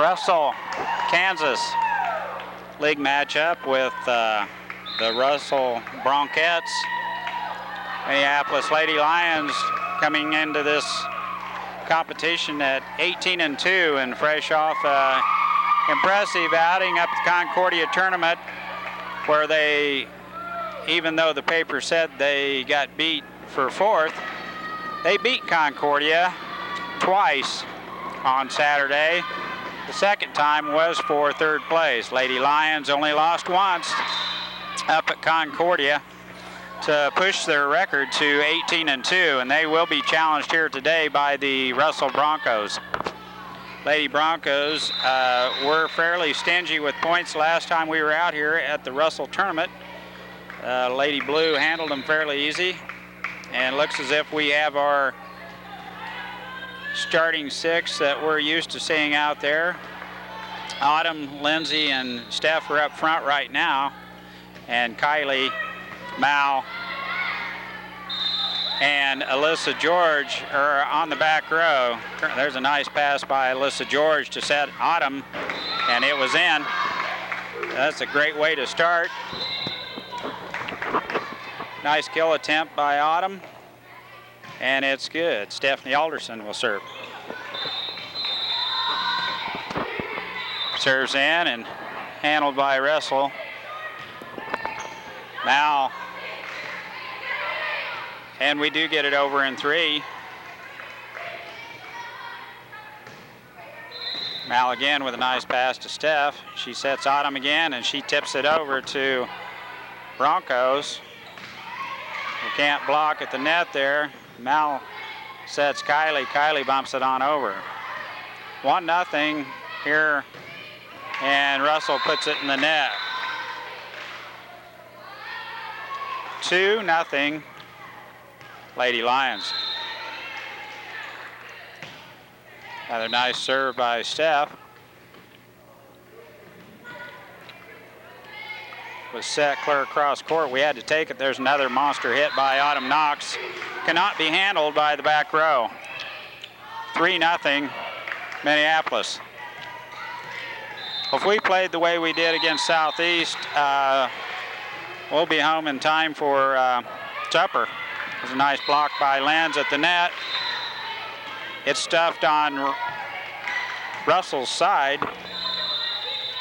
Russell, Kansas league matchup with the Russell Bronchettes. Minneapolis Lady Lions coming into this competition at 18-2 and fresh off impressive outing up at the Concordia tournament, where they, even though the paper said they got beat for fourth, they beat Concordia twice on Saturday. The second time was for third place. Lady Lions only lost once up at Concordia to push their record to 18-2, and they will be challenged here today by the Russell Broncos. Lady Broncos were fairly stingy with points last time we were out here at the Russell tournament. Lady Blue handled them fairly easy, and looks as if we have our starting six that we're used to seeing out there. Autumn, Lindsay, and Steph are up front right now, and Kylie, Mal, and Alyssa George are on the back row. There's a nice pass by Alyssa George to set Autumn, and it was in. That's a great way to start. Nice kill attempt by Autumn, and it's good. Stephanie Alderson will serve. Serves in and handled by Russell. Mal, and we do get it over in 3. Mal again with a nice pass to Steph. She sets Autumn again, and she tips it over to Broncos. We can't block at the net there. Mal sets Kylie. Kylie bumps it on over. 1-0 here, and Russell puts it in the net. 2-0 Lady Lions. Another nice serve by Steph. Was set clear across court. We had to take it. There's another monster hit by Autumn Knox. Cannot be handled by the back row. 3-0 Minneapolis. If we played the way we did against Southeast, we'll be home in time for supper. There's a nice block by Lenz at the net. It's stuffed on Russell's side.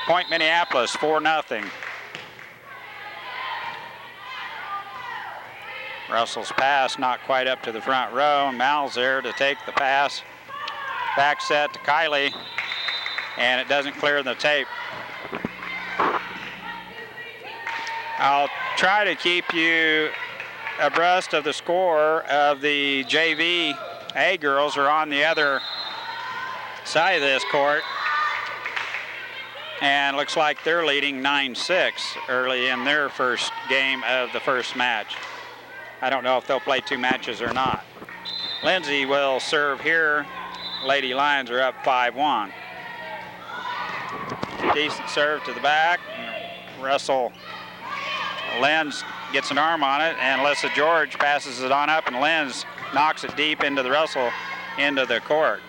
Point Minneapolis, 4-0. Russell's pass not quite up to the front row. Mal's there to take the pass. Back set to Kylie, and it doesn't clear the tape. I'll try to keep you abreast of the score of the JV A girls are on the other side of this court, and looks like they're leading 9-6 early in their first game of the first match. I don't know if they'll play 2 matches or not. Lindsay will serve here. Lady Lions are up 5-1. Decent serve to the back. Russell Lenz gets an arm on it, and Alyssa George passes it on up, and Lenz knocks it deep into the Russell into the court.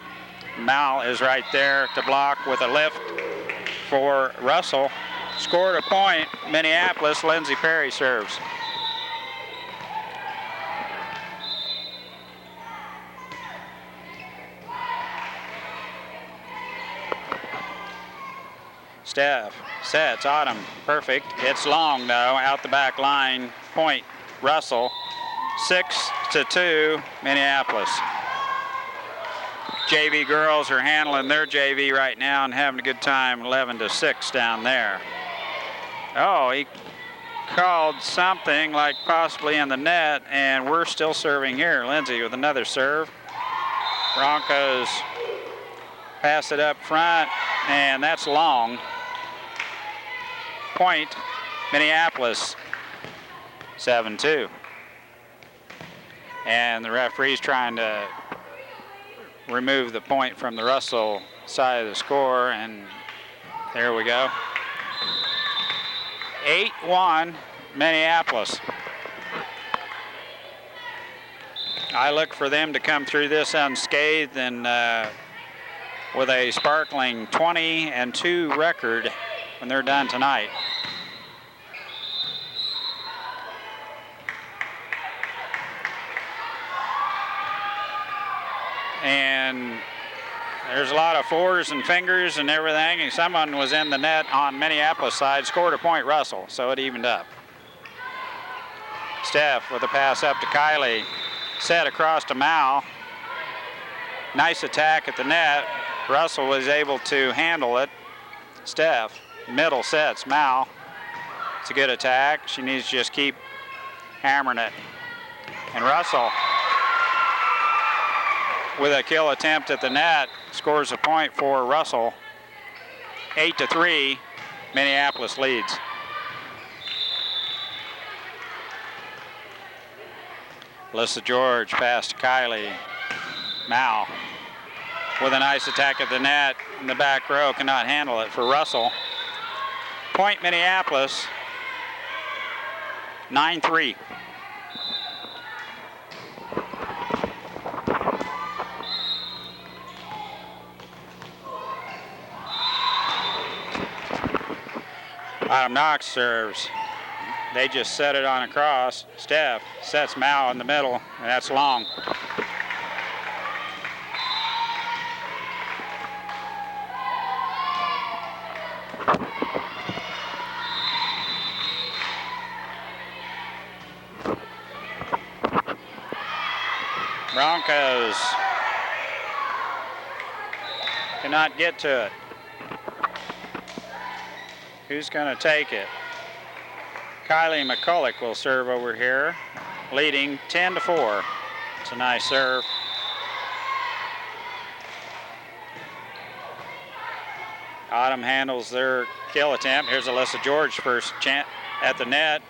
Mal is right there to block with a lift for Russell. Scored a point, Minneapolis. Lindsay Perry serves. Steph sets Autumn, perfect. It's long though, out the back line. Point Russell, 6-2 Minneapolis. JV girls are handling their JV right now and having a good time, 11-6 down there. Oh, he called something like possibly in the net, and we're still serving here. Lindsay with another serve. Broncos pass it up front, and that's long. Point Minneapolis, 7-2. And the referee's trying to remove the point from the Russell side of the score, and there we go. 8-1 Minneapolis. I look for them to come through this unscathed and with a sparkling 20-2 record when they're done tonight. And there's a lot of fours and fingers and everything, and someone was in the net on Minneapolis side, scored a point, Russell, so it evened up. Steph with a pass up to Kylie, set across to Mal. Nice attack at the net. Russell was able to handle it. Steph, middle sets, Mal. It's a good attack. She needs to just keep hammering it. And Russell, with a kill attempt at the net, scores a point for Russell. 8-3, Minneapolis leads. Alyssa George pass to Kylie. Mal with a nice attack at the net in the back row, cannot handle it for Russell. Point Minneapolis, 9-3. Autumn Knox serves. They just set it on across. Steph sets Mal in the middle, and that's long. Broncos cannot get to it. Who's going to take it? Kylie McCulloch will serve over here, leading 10-4. It's a nice serve. Autumn handles their kill attempt. Here's Alyssa George first chance at the net.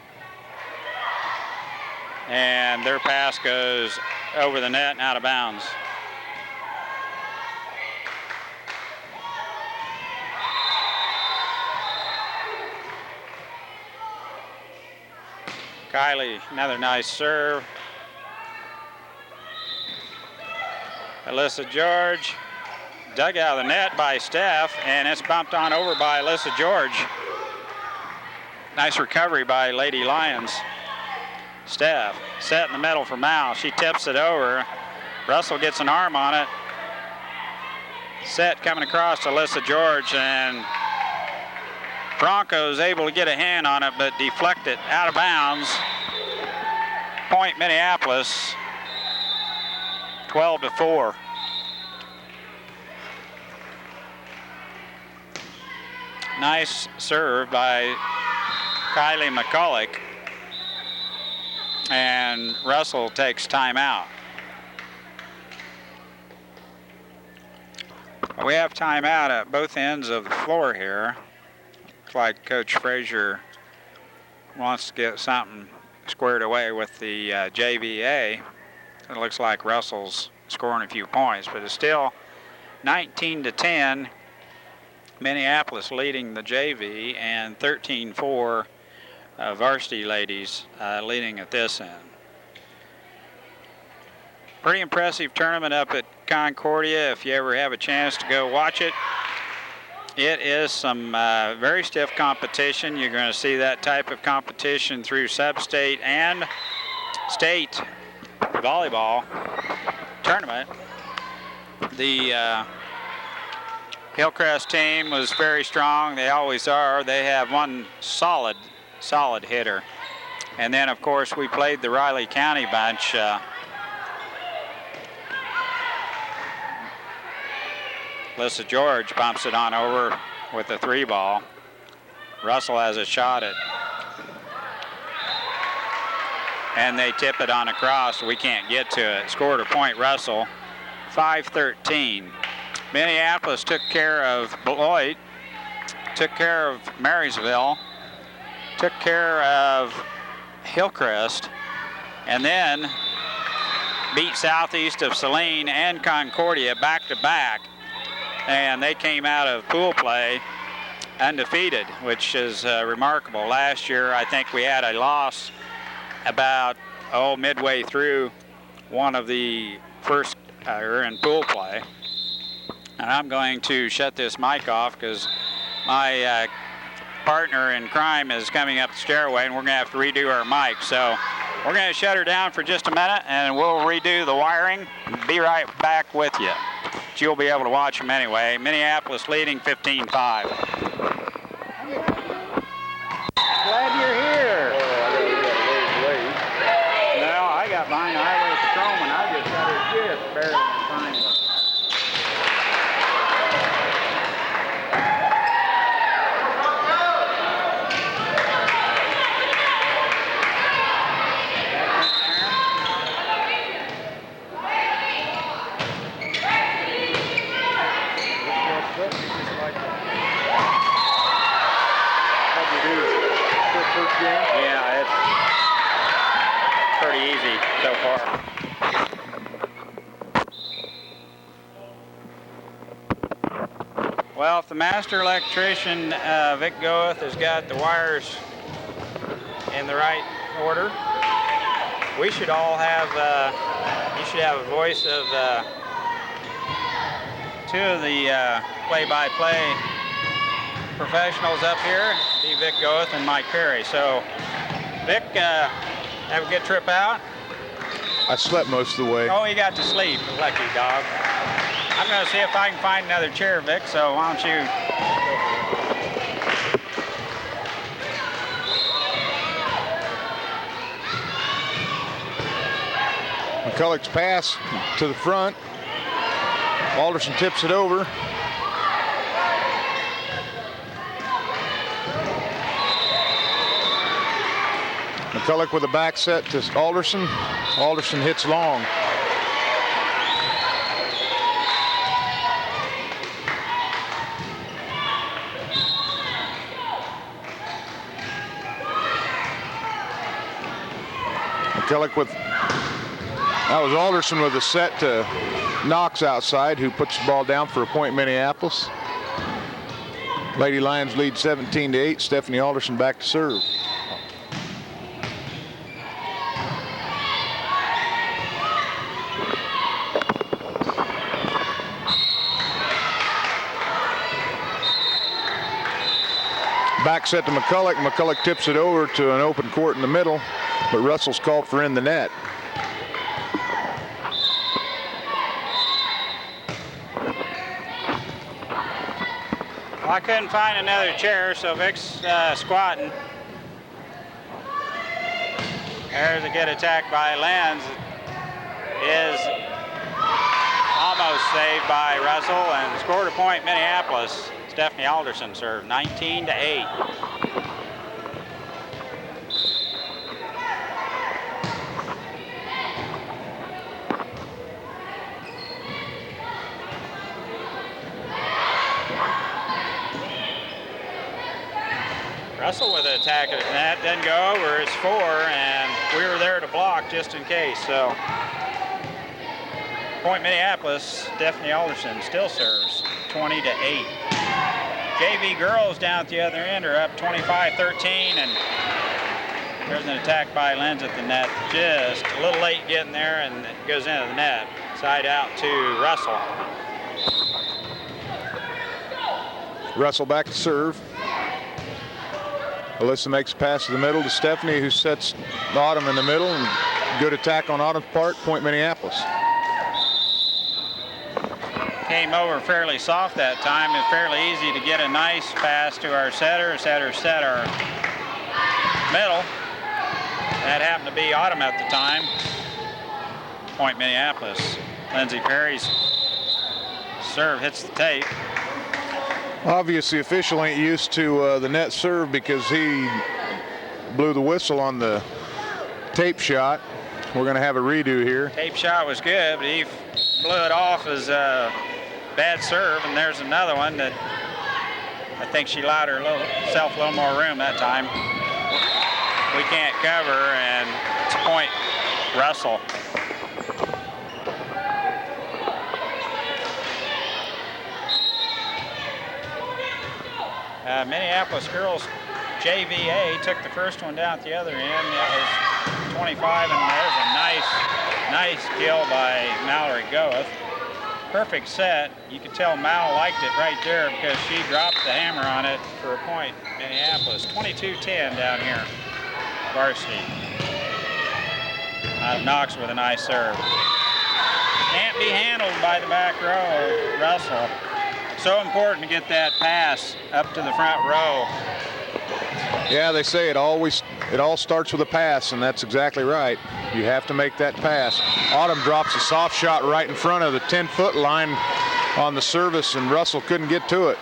And their pass goes over the net and out of bounds. Kylie, another nice serve. Alyssa George, dug out of the net by Steph, and it's bumped on over by Alyssa George. Nice recovery by Lady Lions. Steph, set in the middle for Mal. She tips it over. Russell gets an arm on it. Set coming across to Alyssa George, and Broncos able to get a hand on it, but deflect it out of bounds. Point Minneapolis, 12-4. Nice serve by Kylie McCulloch. And Russell takes timeout. We have timeout at both ends of the floor here. Looks like Coach Frazier wants to get something squared away with the JVA. It looks like Russell's scoring a few points, but it's still 19-10. Minneapolis leading the JV, and 13-4 Varsity ladies leading at this end. Pretty impressive tournament up at Concordia. If you ever have a chance to go watch it, it is some very stiff competition. You're going to see that type of competition through sub-state and state volleyball tournament. The Hillcrest team was very strong. They always are. They have one solid hitter. And then, of course, we played the Riley County bunch. Alyssa George bumps it on over with the 3-ball. Russell has a shot at, and they tip it on across. We can't get to it. Scored a point, Russell. 5-13. Minneapolis took care of Beloit, took care of Marysville, took care of Hillcrest, and then beat Southeast of Saline and Concordia back-to-back. And they came out of pool play undefeated, which is remarkable. Last year, I think we had a loss about, midway through one of the first, in pool play. And I'm going to shut this mic off because my partner in crime is coming up the stairway, and we're going to have to redo our mic. So we're going to shut her down for just a minute, and we'll redo the wiring. Be right back with you. But you'll be able to watch them anyway. Minneapolis leading 15-5. Glad you're here. No, I got behind the highway patrolman. I just got her just barely in front of me. Yeah, it's pretty easy so far. Well, if the master electrician, Vic Goeth, has got the wires in the right order, we should all have, you should have a voice of two of the play-by-play professionals up here, be Vic Goeth and Mike Perry. So, Vic, have a good trip out? I slept most of the way. Oh, you got to sleep, lucky dog. I'm going to see if I can find another chair, Vic, so why don't you... McCulloch's pass to the front. Alderson tips it over. McCulloch with a back set to Alderson. Alderson hits long. McCulloch with, that was Alderson with a set to Knox outside, who puts the ball down for a point Minneapolis. Lady Lions lead 17-8. Stephanie Alderson back to serve. Back set to McCulloch. McCulloch tips it over to an open court in the middle, but Russell's called for in the net. Well, I couldn't find another chair, so Vic's squatting. There's a good attack by Lenz. Is almost saved by Russell and scored a point Minneapolis. Stephanie Alderson served 19-8. Russell with an attack at the net, didn't go over, it's 4, and we were there to block just in case, so. Point Minneapolis, Stephanie Alderson still serves 20-8. JV girls down at the other end are up 25-13, and there's an attack by Lenz at the net. Just a little late getting there, and it goes into the net. Side out to Russell. Russell back to serve. Alyssa makes a pass to the middle to Stephanie, who sets Autumn in the middle, and good attack on Autumn's part, point Minneapolis. Came over fairly soft that time. It's fairly easy to get a nice pass to our setter. Setter set our middle. That happened to be Autumn at the time. Point Minneapolis. Lindsay Perry's serve hits the tape. Obviously, the official ain't used to the net serve because he blew the whistle on the tape shot. We're going to have a redo here. Tape shot was good, but he blew it off as a bad serve, and there's another one that I think she allowed herself a little more room that time. We can't cover, and it's a point Russell. Minneapolis girls JVA took the first one down at the other end. That was 25, and there's a nice kill by Mallory Goeth. perfect set. You could tell Mal liked it right there because she dropped the hammer on it for a point. Minneapolis, 22-10 down here. Varsity. Knox with a nice serve. Can't be handled by the back row, Russell. So important to get that pass up to the front row. Yeah, they say it all starts with a pass, and that's exactly right. You have to make that pass. Autumn drops a soft shot right in front of the 10-foot line on the service, and Russell couldn't get to it.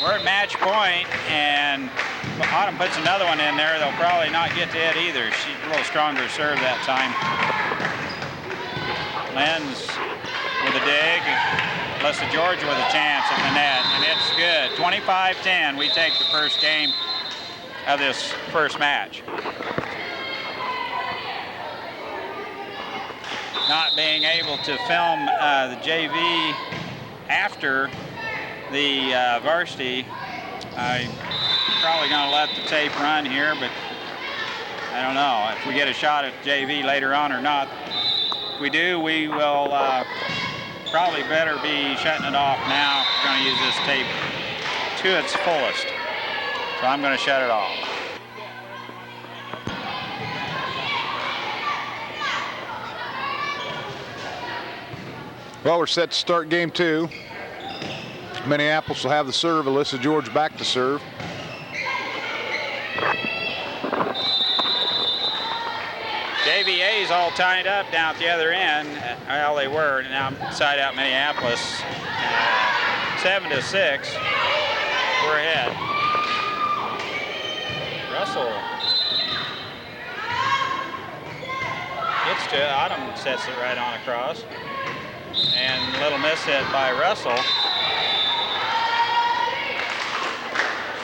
We're at match point, and Autumn puts another one in there. They'll probably not get to it either. She's a little stronger serve that time. Lenz with a dig. Melissa Georgia with a chance at the net, and it's good. 25-10. We take the first game of this first match. Not being able to film the JV after the varsity, I'm probably going to let the tape run here, but I don't know if we get a shot at JV later on or not. If we do, we will probably better be shutting it off now. We're going to use this tape to its fullest. So I'm going to shut it off. Well, we're set to start game 2. Minneapolis will have the serve. Alyssa George back to serve. JVA's all tied up down at the other end. Well, they were. Now side out Minneapolis. 7-6. We're ahead. Russell gets to it. Autumn sets it right on across. And a little miss hit by Russell.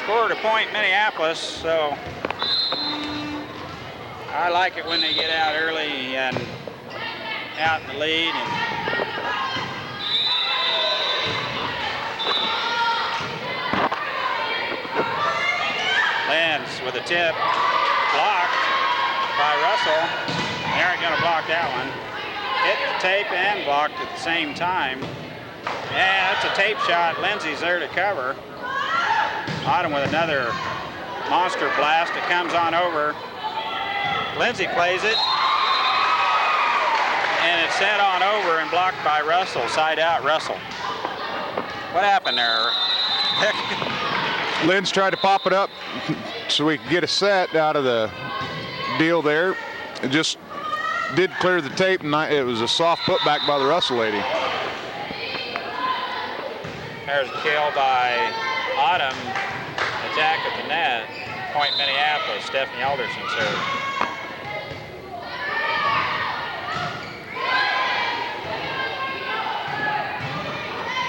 Scored a point Minneapolis, so I like it when they get out early and out in the lead. Lenz with a tip, blocked by Russell. They aren't going to block that one. Hit the tape and blocked at the same time. Yeah, that's a tape shot. Lindsay's there to cover. Autumn with another monster blast. It comes on over. Lindsay plays it. And it's sent on over and blocked by Russell. Side out, Russell. What happened there? Lynn's tried to pop it up so we could get a set out of the deal there. It just did clear the tape, and it was a soft putback by the Russell lady. There's a kill by Autumn. Attack at the net. Point Minneapolis. Stephanie Alderson serve.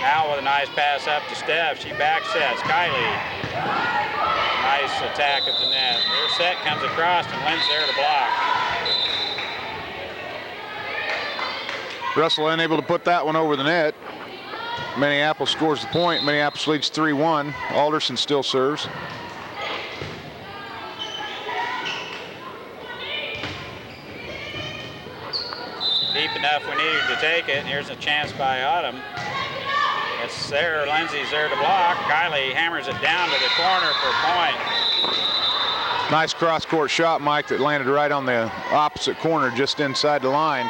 Now with a nice pass up to Steph. She back sets. Kylie. Nice attack at the net. Their set comes across and Lynn's there to block. Russell unable to put that one over the net. Minneapolis scores the point. Minneapolis leads 3-1. Alderson still serves. Deep enough we needed to take it. Here's a chance by Autumn. It's there. Lindsay's there to block. Kylie hammers it down to the corner for a point. Nice cross-court shot, Mike, that landed right on the opposite corner just inside the line.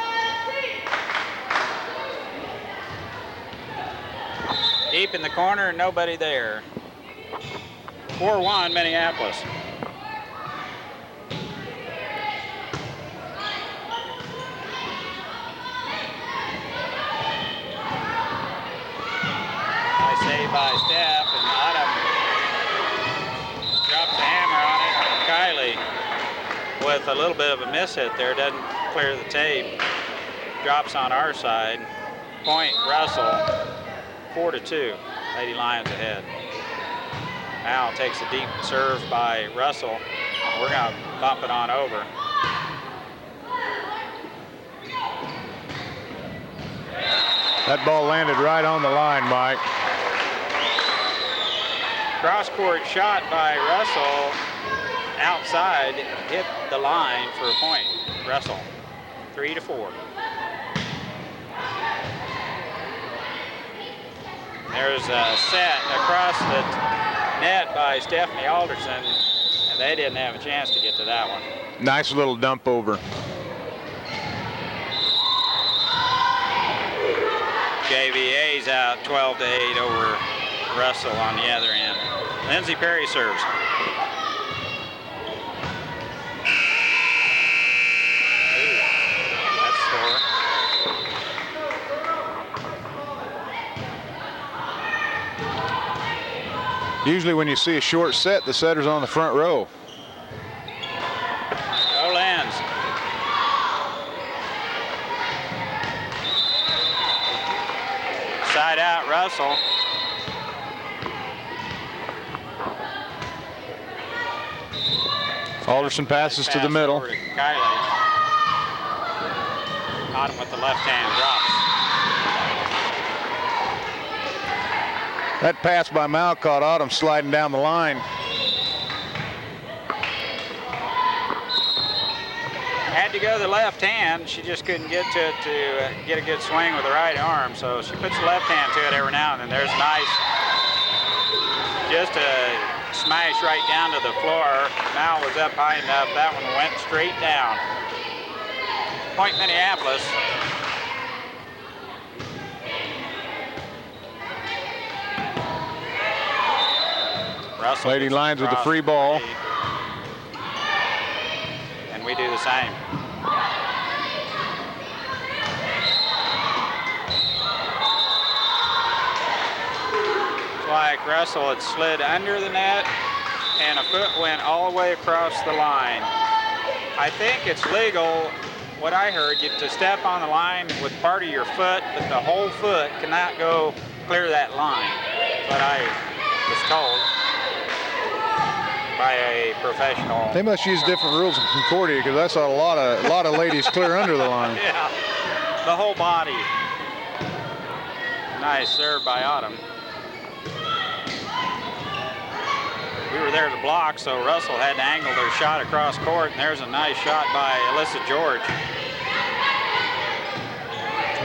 Deep in the corner, nobody there. 4-1 Minneapolis. Nice save by Steph, and Autumn drops the hammer on it. Kylie with a little bit of a miss hit there, doesn't clear the tape. Drops on our side. Point Russell. 4-2, Lady Lions ahead. Now takes a deep serve by Russell. We're going to bump it on over. That ball landed right on the line, Mike. Cross-court shot by Russell. Outside, hit the line for a point. Russell, 3-4. There's a set across the net by Stephanie Alderson, and they didn't have a chance to get to that one. Nice little dump over. JVA's out 12-8 over Russell on the other end. Lindsay Perry serves. That's sore. Usually when you see a short set, the setter's on the front row. Go Lens. Side out Russell. Alderson passes to the middle. Over to Kylie. Caught him with the left hand, drops. That pass by Mal caught Autumn sliding down the line. Had to go to the left hand. She just couldn't get to it to get a good swing with the right arm. So she puts the left hand to it every now and then. There's nice, just a smash right down to the floor. Mal was up high enough. That one went straight down. Point Minneapolis. Russell Lady Lions with the free ball. And we do the same. It's like Russell had slid under the net and a foot went all the way across the line. I think it's legal, what I heard, to step on the line with part of your foot, but the whole foot cannot go clear that line. But I was told by a professional. They must use different rules in Concordia because I saw a lot of ladies clear under the line. Yeah, the whole body. Nice serve by Autumn. We were there to block, so Russell had to angle their shot across court, and there's a nice shot by Alyssa George.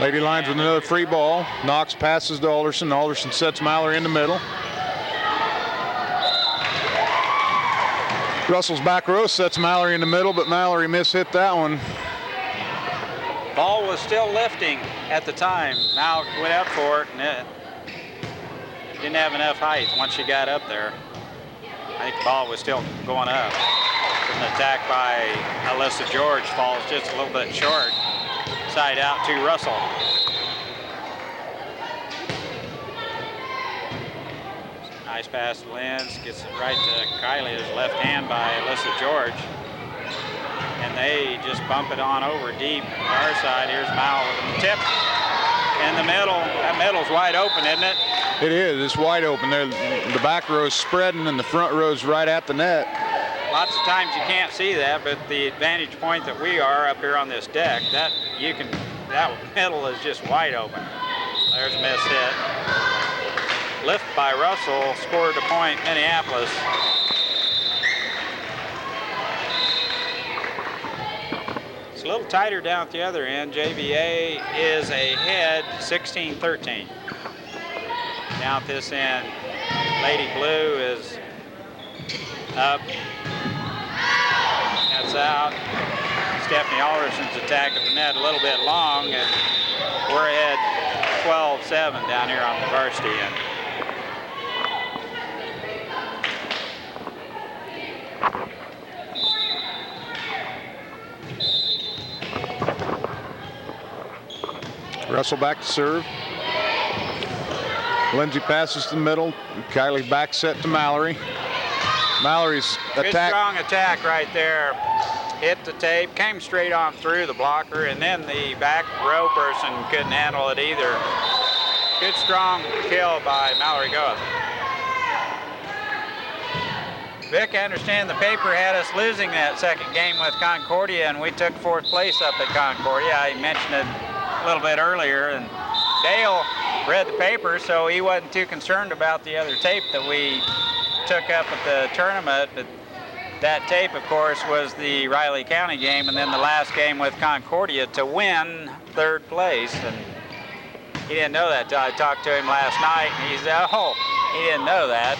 Lady Lions with another free ball. Knox passes to Alderson. Alderson sets Mallory in the middle. Russell's back row sets Mallory in the middle, but Mallory mishit that one. Ball was still lifting at the time. Mal went up for it, and it didn't have enough height once she got up there. I think the ball was still going up. An attack by Alyssa George falls just a little bit short. Side out to Russell. Nice pass to Lenz, gets it right to Kylie. There's left hand by Alyssa George. And they just bump it on over deep to our side. Here's Mal with a tip in the middle. That middle's wide open, isn't it? It is. It's wide open. There, the back row's spreading and the front row's right at the net. Lots of times you can't see that, but the advantage point that we are up here on this deck, that middle is just wide open. There's a miss hit. Lift by Russell, scored a point, Minneapolis. It's a little tighter down at the other end. JVA is ahead 16-13. Down at this end, Lady Blue is up. That's out. Stephanie Alderson's attack at the net a little bit long, and we're ahead 12-7 down here on the varsity end. Russell back to serve. Lindsay passes to the middle. Kylie back set to Mallory. Mallory's Good attack. strong attack right there. Hit the tape, came straight on through the blocker, and then the back row person couldn't handle it either. Good strong kill by Mallory Goeth. Vic, I understand the paper had us losing that second game with Concordia, and we took fourth place up at Concordia. I mentioned it a little bit earlier, and Dale read the paper, so he wasn't too concerned about the other tape that we took up at the tournament. But that tape, of course, was the Riley County game, and then the last game with Concordia to win third place. And He didn't know that till I talked to him last night, and he said, oh, he didn't know that.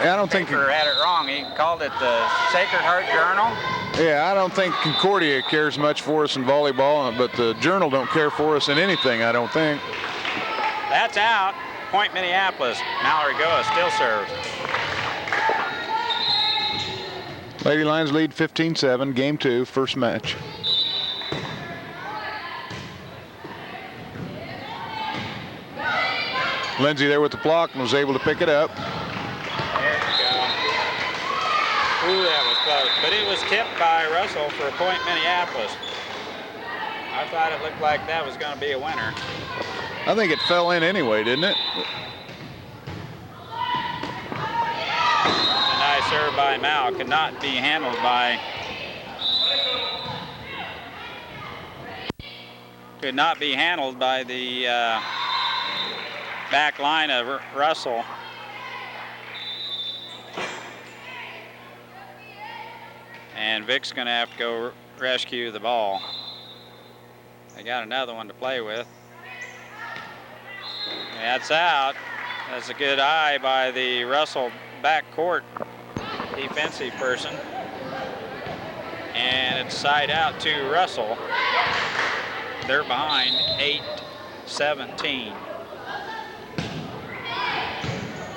Yeah, I don't think... Paper had it wrong. He called it the Sacred Heart Journal. Yeah, I don't think Concordia cares much for us in volleyball, but the Journal don't care for us in anything, I don't think. That's out. Point Minneapolis. Mallory Goa still serves. Lady Lions lead 15-7, game 2, first match. Lindsay there with the block and was able to pick it up. There you go. Ooh, that was close. But it was tipped by Russell for a point Minneapolis. I thought it looked like that was going to be a winner. I think it fell in anyway, didn't it? A nice serve by Mal. Could not be handled by... Could not be handled by the back line of Russell. And Vic's going to have to go rescue the ball. They got another one to play with. That's out. That's a good eye by the Russell backcourt defensive person. And it's side out to Russell. They're behind 8-17.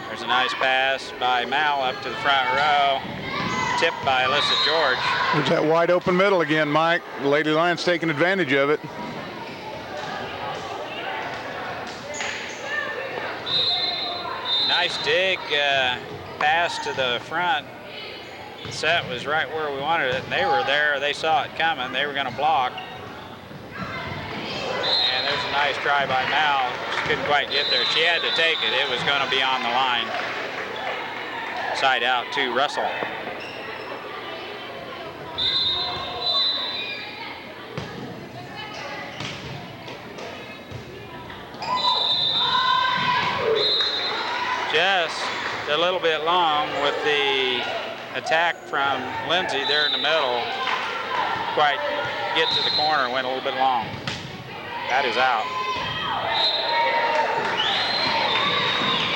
There's a nice pass by Mal up to the front row. Tipped by Alyssa George. There's that wide open middle again, Mike. The Lady Lions taking advantage of it. Nice dig pass to the front. The set was right where we wanted it, and they were there. They saw it coming. They were going to block. And there's a nice try by Mal. She couldn't quite get there. She had to take it. It was going to be on the line. Side out to Russell. Just a little bit long with the attack from Lindsay there in the middle. Quite get to the corner, went a little bit long. That is out.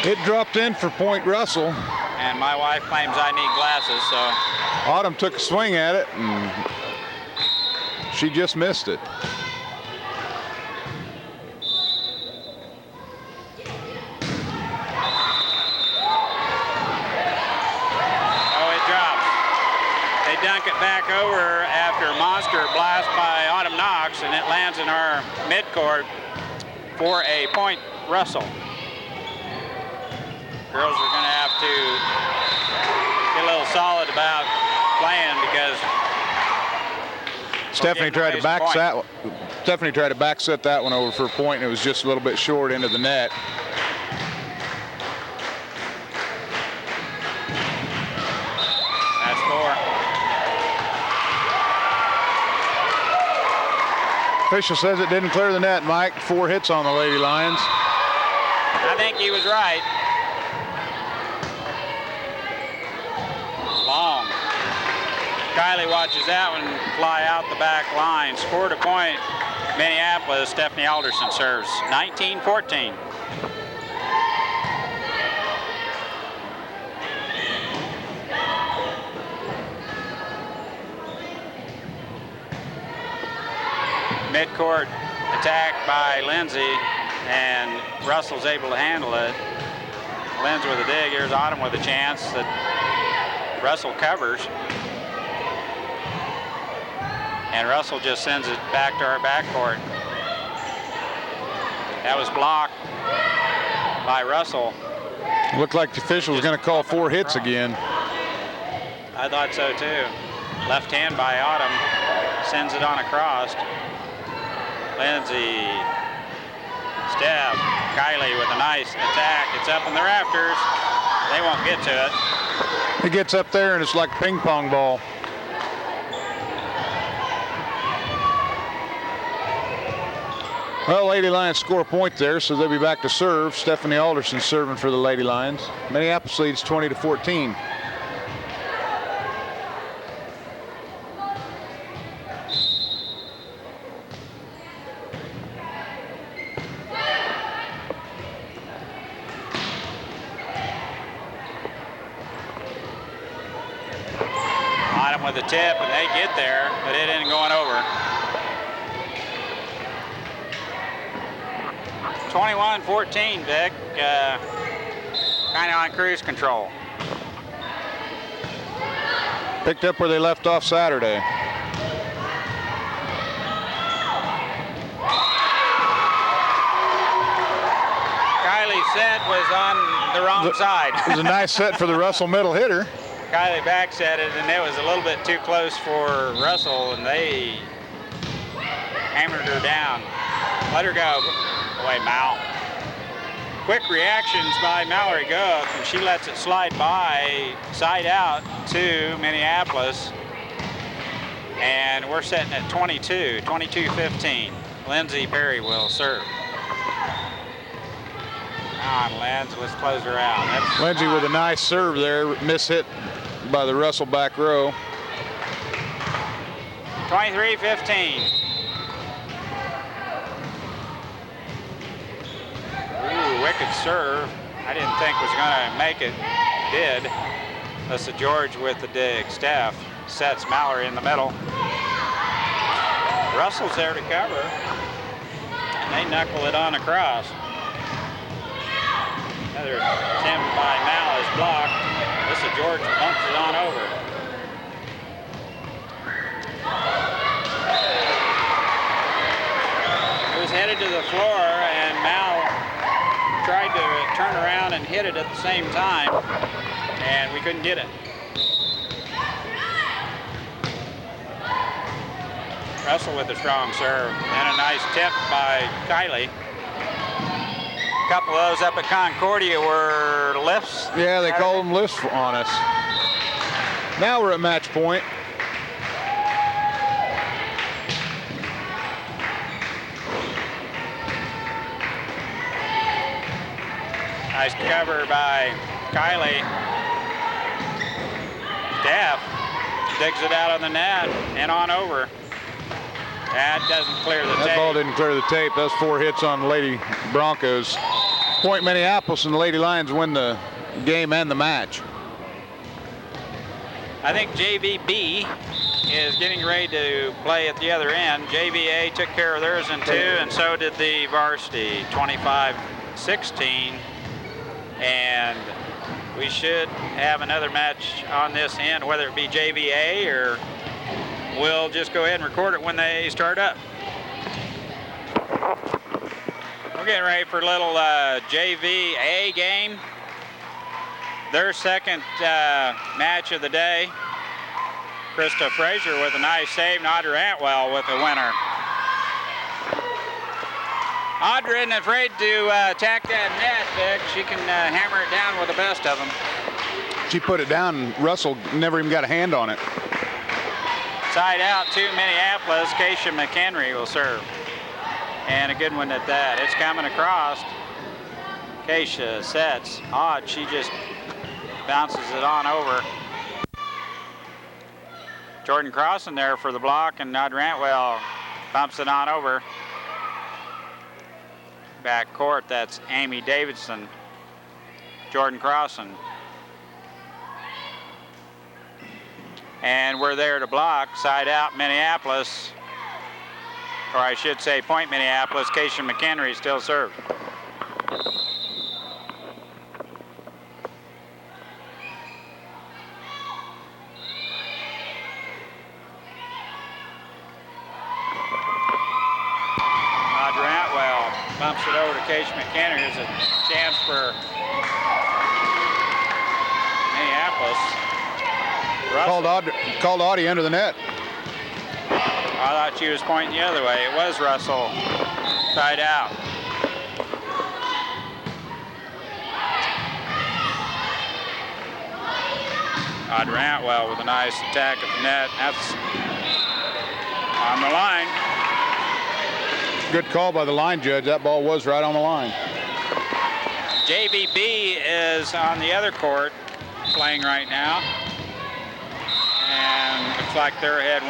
It dropped in for point Russell. And my wife claims I need glasses, so. Autumn took a swing at it and she just missed it. Dunk it back over after a monster blast by Autumn Knox, and it lands in our midcourt for a point Russell. Girls are going to have to get a little solid about playing because Stephanie tried to back set. Stephanie tried to back set that one over for a point, and it was just a little bit short into the net. That's 4. Official says it didn't clear the net, Mike. 4 hits on the Lady Lions. I think he was right. Long. Kylie watches that one fly out the back line. Scored a point. Minneapolis, Stephanie Alderson serves. 19-14. Midcourt attack by Lindsay, and Russell's able to handle it. Lindsay with a dig. Here's Autumn with a chance that Russell covers. And Russell just sends it back to our backcourt. That was blocked by Russell. Looked like the official was going to call 4 hits again. I thought so too. Left hand by Autumn, sends it on across. Lindsay, Steph, Kylie with a nice attack. It's up in the rafters. They won't get to it. It gets up there and it's like a ping pong ball. Well, Lady Lions score a point there, so they'll be back to serve. Stephanie Alderson serving for the Lady Lions. Minneapolis leads 20-14. Got him with a tip, and they get there, but it isn't going over. 21-14, Vic. Kind of on cruise control. Picked up where they left off Saturday. Kylie's set was on the wrong side. It was a nice set for the Russell middle hitter. Kylie back set it, and it was a little bit too close for Russell, and they hammered her down. Let her go. Away, Mal. Quick reactions by Mallory Goff, and she lets it slide by, side out to Minneapolis. And we're sitting at 22-15. Lindsay Perry will serve. Come on, Lindsay, let's close her out. That's Lindsay with a nice serve there, mishit by the Russell back row. 23-15. Ooh, wicked serve. I didn't think was going to make it. Did. That's the George with the dig. Steph sets Mallory in the middle. Russell's there to cover. And they knuckle it on across. Another attempt by Mal is blocked. This is George bumps it on over. It was headed to the floor, and Mal tried to turn around and hit it at the same time, and we couldn't get it. Russell with a strong serve, and a nice tip by Kylie. A couple of those up at Concordia were lifts. Yeah, they call them lifts on us. Now we're at match point. Nice cover by Kylie. Steph digs it out on the net and on over. That doesn't clear the tape. That ball didn't clear the tape. Those 4 hits on the Lady Broncos. Point Minneapolis, and the Lady Lions win the game and the match. I think JVB is getting ready to play at the other end. JVA took care of theirs in 2, and so did the Varsity, 25-16. And we should have another match on this end, whether it be JVA or we'll just go ahead and record it when they start up. We're getting ready for a little JVA game. Their second match of the day. Krista Frazier with a nice save, and Audra Antwell with the winner. Audra isn't afraid to attack that net, Vic. She can hammer it down with the best of them. She put it down, and Russell never even got a hand on it. Side out to Minneapolis. Keisha McHenry will serve. And a good one at that. It's coming across. Keisha sets. Odd, she just bounces it on over. Jordan Crossan there for the block, and Audra Antwell bumps it on over. Back court, that's Amy Davidson, Jordan Crossan. And we're there to block, side out Minneapolis, or I should say Point Minneapolis. Keisha McHenry still served. Bumps it over to Keisha McHenry. There's a chance for Minneapolis. Called Audie under the net. I thought she was pointing the other way. It was Russell. Side out. Audra Antwell with a nice attack at the net. That's on the line. Good call by the line judge. That ball was right on the line. JVB is on the other court playing right now. And looks like they're ahead 1-0.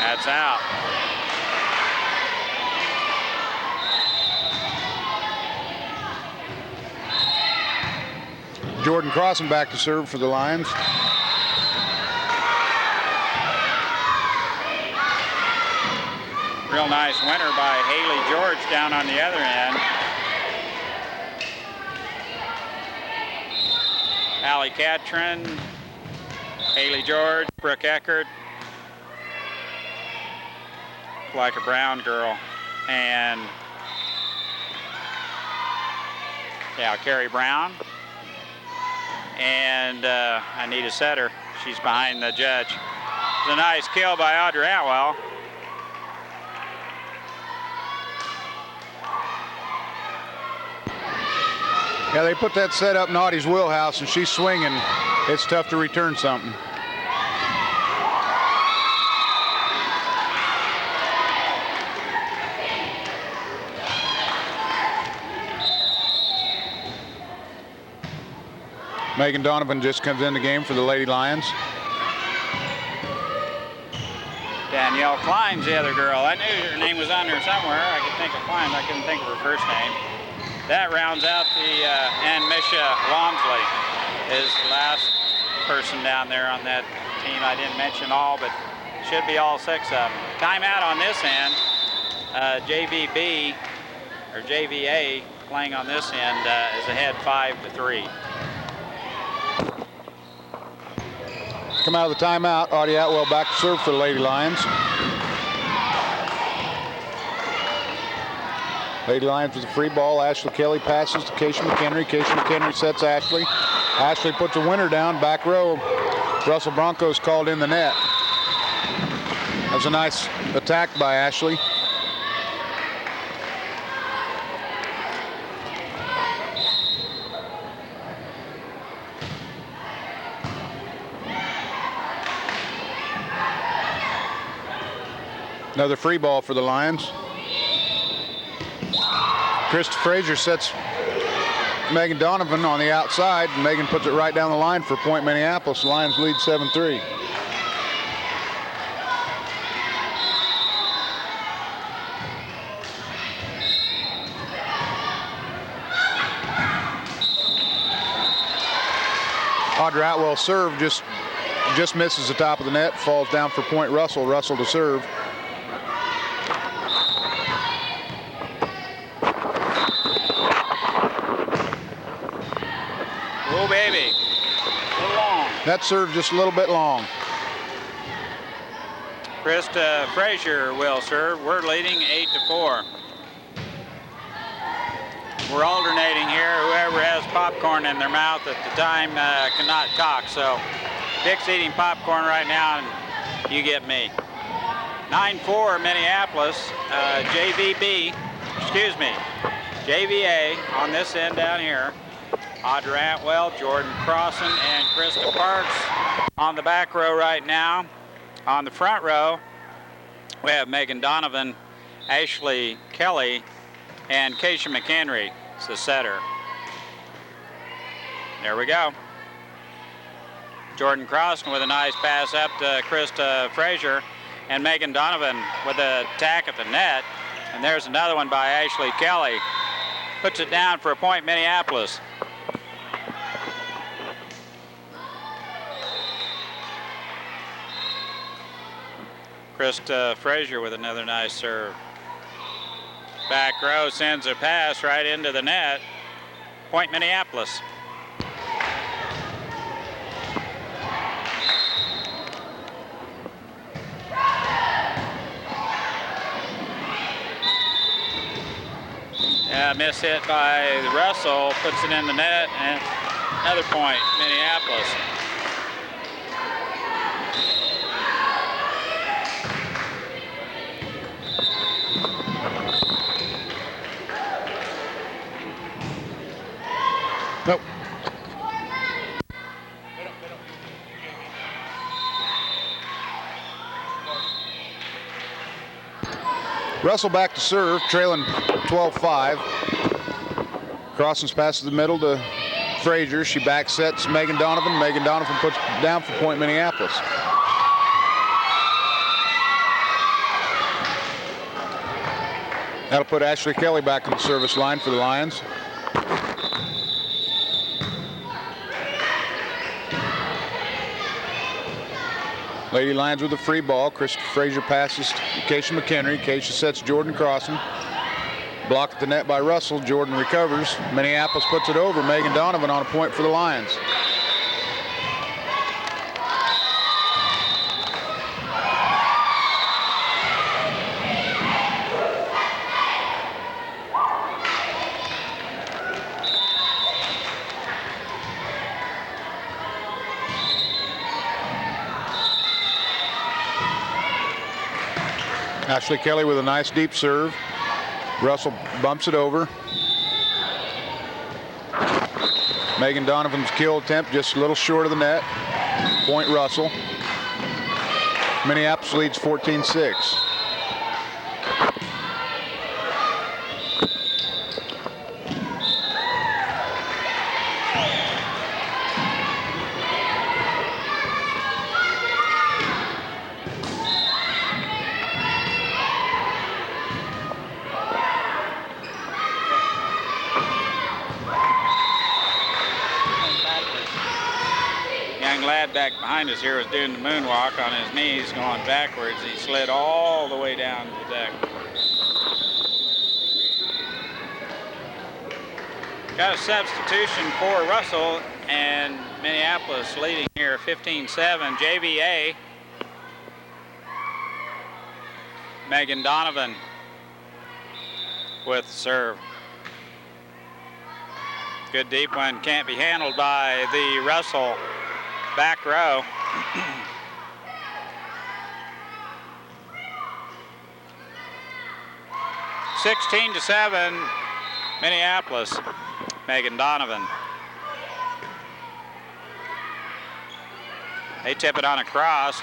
That's out. Jordan Crossan back to serve for the Lions. Real nice winner by Haley George down on the other end. Allie Catron, Haley George, Brooke Eckert, like a Brown girl, and yeah, Carrie Brown, and Anita Setter. She's behind the judge. It's a nice kill by Audrey Atwell. Yeah, they put that set up in Audie's wheelhouse, and she's swinging. It's tough to return something. Megan Donovan just comes in the game for the Lady Lions. Danielle Klein's the other girl. I knew her name was on there somewhere. I could think of Klein. I couldn't think of her first name. That rounds out the, and Misha Walmsley is the last person down there on that team. I didn't mention all, but should be all 6 of them. Timeout on this end. JVB, or JVA, playing on this end, is ahead 5-3. Come out of the timeout. Audie Atwell back to serve for the Lady Lions. Lady Lions with a free ball. Ashley Kelly passes to Keisha McHenry. Keisha McHenry sets Ashley. Ashley puts a winner down, back row. Russell Broncos called in the net. That was a nice attack by Ashley. Another free ball for the Lions. Krista Frazier sets Megan Donovan on the outside. Megan puts it right down the line for point Minneapolis. The Lions lead 7-3. Audrey Atwell serve just misses the top of the net. Falls down for point Russell. Russell to serve. Oh, baby. A little long. That serve just a little bit long. Krista Frazier will serve. We're leading 8-4. We're alternating here. Whoever has popcorn in their mouth at the time cannot talk. So Dick's eating popcorn right now, and you get me. 9-4 Minneapolis. JVA on this end down here. Audrey Atwell, Jordan Crossan, and Krista Parks on the back row right now. On the front row, we have Megan Donovan, Ashley Kelly, and Keisha McHenry. It's the setter. There we go. Jordan Crossan with a nice pass up to Krista Frazier, and Megan Donovan with an attack at the net. And there's another one by Ashley Kelly. Puts it down for a point Minneapolis. Krista Frazier with another nice serve. Back row sends a pass right into the net. Point Minneapolis. Yeah, miss hit by Russell, puts it in the net, and another point, Minneapolis. Nope. Russell back to serve, trailing 12-5. Crossan's pass to the middle to Frazier. She back sets Megan Donovan. Megan Donovan puts down for point Minneapolis. That'll put Ashley Kelly back on the service line for the Lions. Lady Lions with a free ball. Krista Frazier passes to Keisha McHenry. Keisha sets Jordan Crossan. Blocked at the net by Russell. Jordan recovers. Minneapolis puts it over. Megan Donovan on a point for the Lions. Ashley Kelly with a nice deep serve. Russell bumps it over. Megan Donovan's kill attempt just a little short of the net. Point Russell. Minneapolis leads 14-6. Back behind us here was doing the moonwalk on his knees going backwards. He slid all the way down to the deck. Got a substitution for Russell, and Minneapolis leading here 15-7. JVA. Megan Donovan with the serve. Good deep one, can't be handled by the Russell back row. (16-7) Minneapolis. Megan Donovan. They tip it on a cross.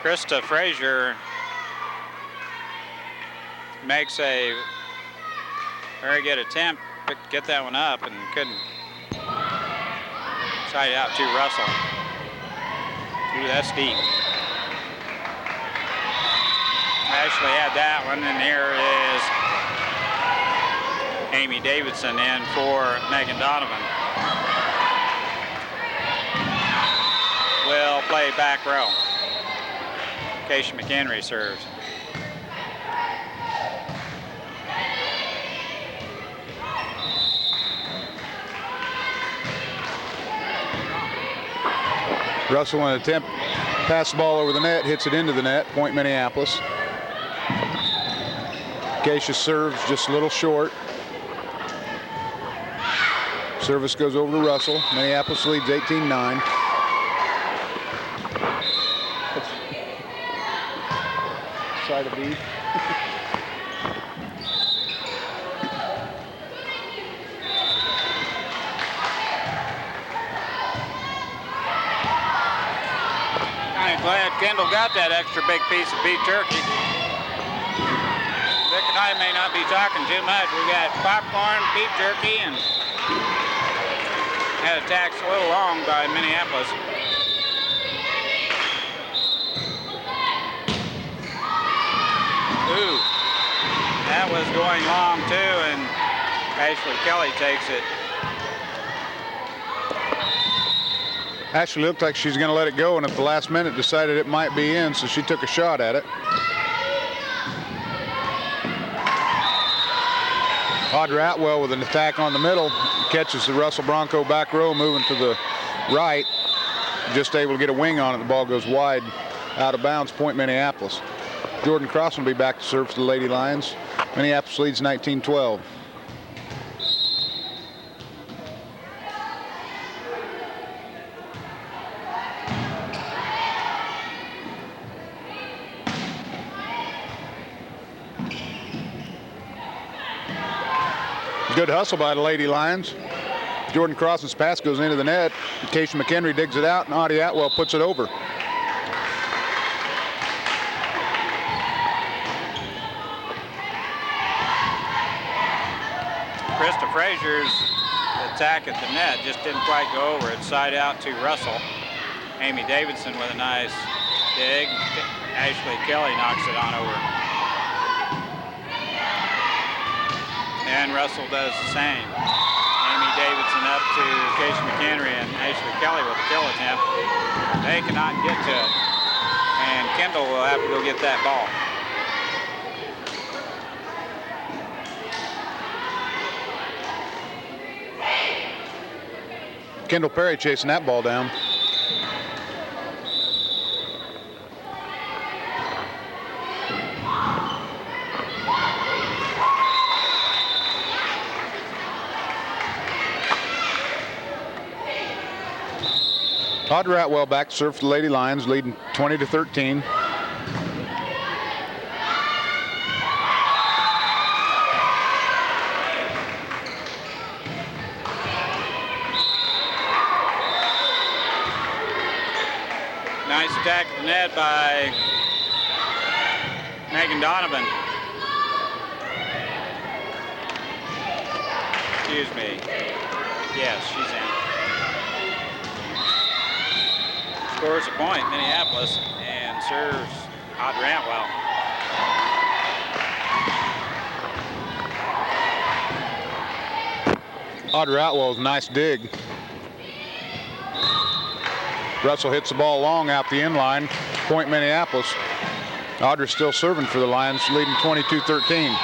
Krista Frazier makes a very good attempt to get that one up and couldn't. Side out to Russell. Ooh, that's deep. Ashley had that one, and here is Amy Davidson in for Megan Donovan. Will play back row. Keisha McHenry serves. Russell on an attempt, pass the ball over the net, hits it into the net, point Minneapolis. Keisha serves just a little short. Service goes over to Russell. Minneapolis leads 18-9. Side of beef. Glad Kendall got that extra big piece of beef jerky. Vic and I may not be talking too much. We got popcorn, beef jerky, and had a tax a little long by Minneapolis. Ooh, that was going long too, and Ashley Kelly takes it. Ashley looked like she's going to let it go, and at the last minute decided it might be in, so she took a shot at it. Audra Atwell with an attack on the middle, catches the Russell Bronco back row, moving to the right, just able to get a wing on it. The ball goes wide, out of bounds, point Minneapolis. Jordan Cross will be back to serve for the Lady Lions. Minneapolis leads 19-12. Good hustle by the Lady Lions. Jordan Crossan's pass goes into the net. Keisha McHenry digs it out, and Audie Atwell puts it over. Krista Frazier's attack at the net just didn't quite go over. It's side out to Russell. Amy Davidson with a nice dig. Ashley Kelly knocks it on over. And Russell does the same. Amy Davidson up to Keisha McHenry and Ashley Kelly with a kill attempt. They cannot get to it. Kendall will have to go get that ball. Kendall Perry chasing that ball down. Audrey Atwell back to serve for the Lady Lions, leading 20-13. Nice attack at the net by Megan Donovan. Excuse me. Yes, she's in. Scores a point, Minneapolis, and serves Audrey Atwell. Audrey Atwell with a nice dig. Russell hits the ball long out the end line. Point Minneapolis. Audrey still serving for the Lions, leading 22-13.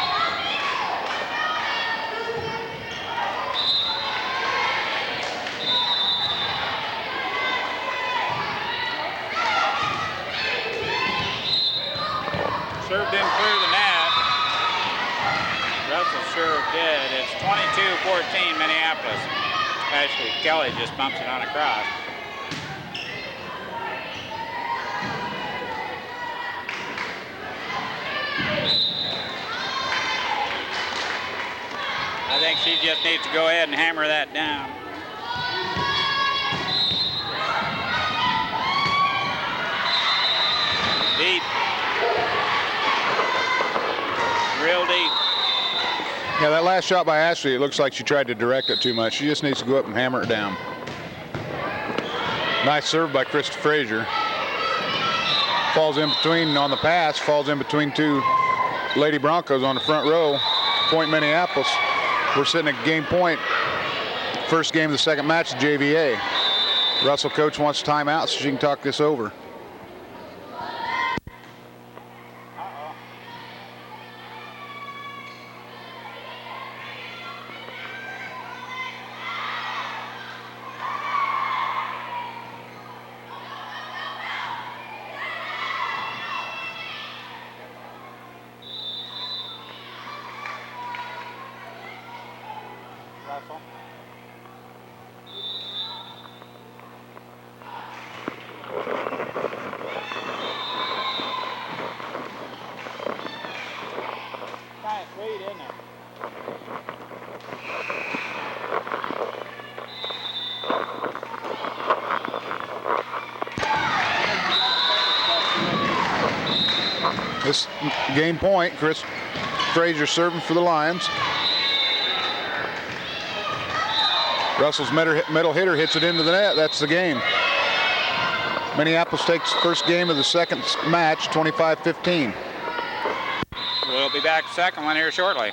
Serve didn't clear the net. Russell serve did. It's 22-14 Minneapolis. Actually, Kelly just bumps it on across. I think she just needs to go ahead and hammer that down. Deep. Real deep. Yeah, that last shot by Ashley, it looks like she tried to direct it too much. She just needs to go up and hammer it down. Nice serve by Krista Frazier. Falls in between on the pass, falls in between two Lady Broncos on the front row. Point Minneapolis. We're sitting at game point. First game of the second match, the JVA. Russell coach wants timeout so she can talk this over. This game point, Chris Frazier serving for the Lions. Russell's middle hitter hits it into the net. That's the game. Minneapolis takes the first game of the second match, 25-15. We'll be back second one here shortly.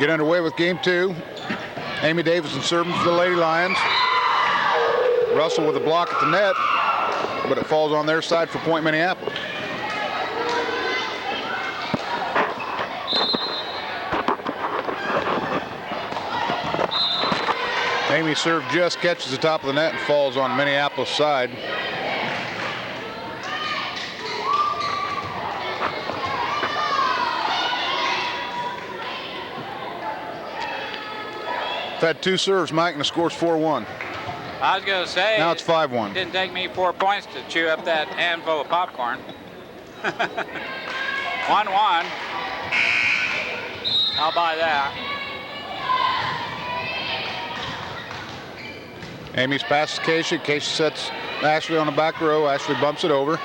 Get underway with game two. Amy Davison serving for the Lady Lions. Russell with a block at the net, but it falls on their side for Point Minneapolis. Amy serve just catches the top of the net and falls on Minneapolis' side. Had two serves, Mike, and the score's 4-1. I was going to say, now it's 5-1. It didn't take me 4 points to chew up that handful of popcorn. 1-1. I'll buy that. Amy's pass to Keisha. Keisha sets Ashley on the back row. Ashley bumps it over.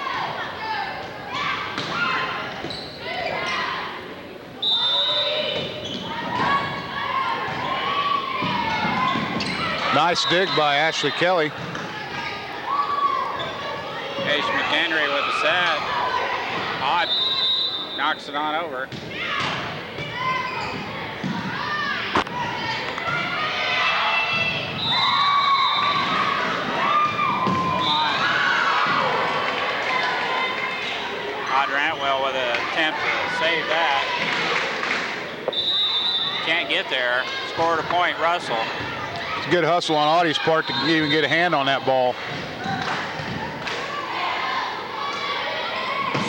Nice dig by Ashley Kelly. Case McHenry with the set. Odd knocks it on over. Odd Rantwell with an attempt to save that. Can't get there. Scored a point, Russell. It's a good hustle on Audie's part to even get a hand on that ball.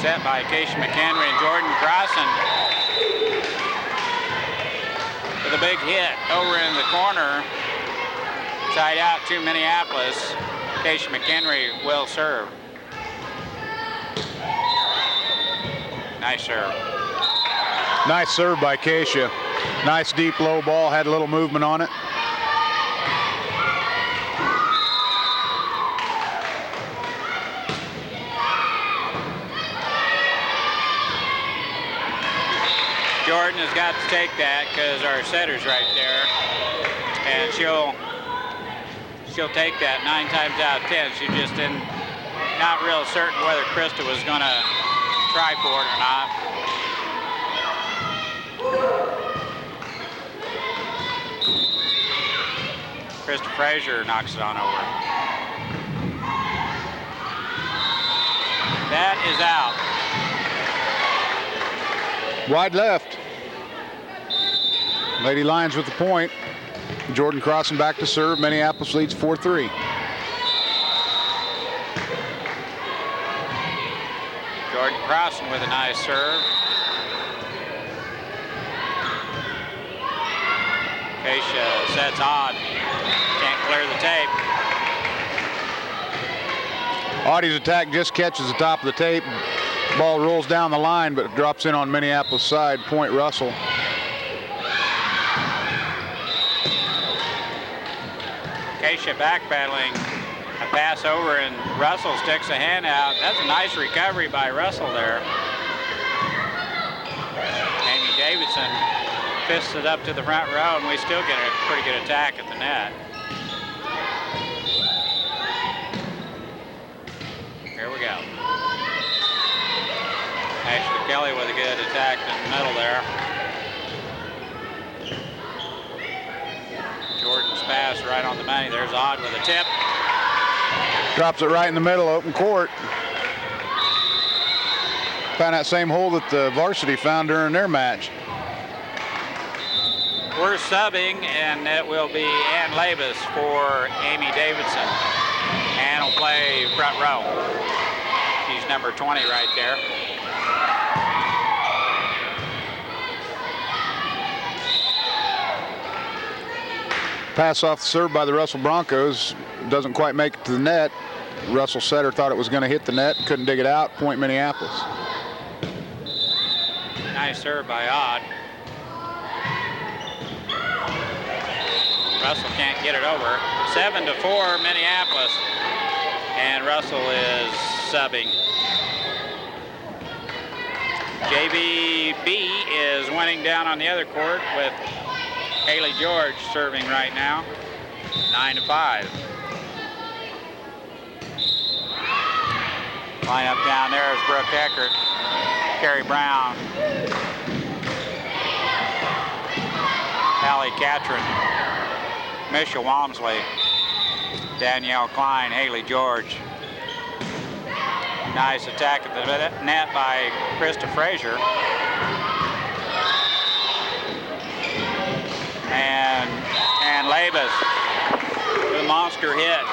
Set by Keisha McHenry and Jordan Crossan with a big hit over in the corner. Side out to Minneapolis. Keisha McHenry will serve. Nice serve. Nice serve by Keisha. Nice deep low ball, had a little movement on it. Jordan has got to take that because our setter's right there, and she'll take that 9 times out of 10. She just not real certain whether Krista was going to try for it or not. Krista Frazier knocks it on over. That is out. Wide left. Lady Lions with the point. Jordan Crossan back to serve. Minneapolis leads 4-3. Jordan Crossan with a nice serve. Keisha sets Odd. Can't clear the tape. Audie's attack just catches the top of the tape. Ball rolls down the line, but drops in on Minneapolis side. Point Russell. Keisha backpedaling. A pass over, and Russell sticks a hand out. That's a nice recovery by Russell there. Amy Davidson fists it up to the front row, and we still get a pretty good attack at the net. Here we go. Ashley Kelly with a good attack in the middle there. Jordan's pass right on the money. There's Odd with a tip. Drops it right in the middle, open court. Found that same hole that the Varsity found during their match. We're subbing, and it will be Ann Labus for Amy Davidson. Ann will play front row. She's number 20 right there. Pass off the serve by the Russell Broncos. Doesn't quite make it to the net. Russell setter thought it was going to hit the net. Couldn't dig it out. Point Minneapolis. Nice serve by Odd. Russell can't get it over. 7-4 Minneapolis. And Russell is subbing. JVB is winning down on the other court with Haley George serving right now. 9-5. Lineup down there is Brooke Eckert, Carrie Brown, Allie Catron, Misha Walmsley, Danielle Klein, Haley George. Nice attack at the net by Krista Frazier. And Labus with a monster hit.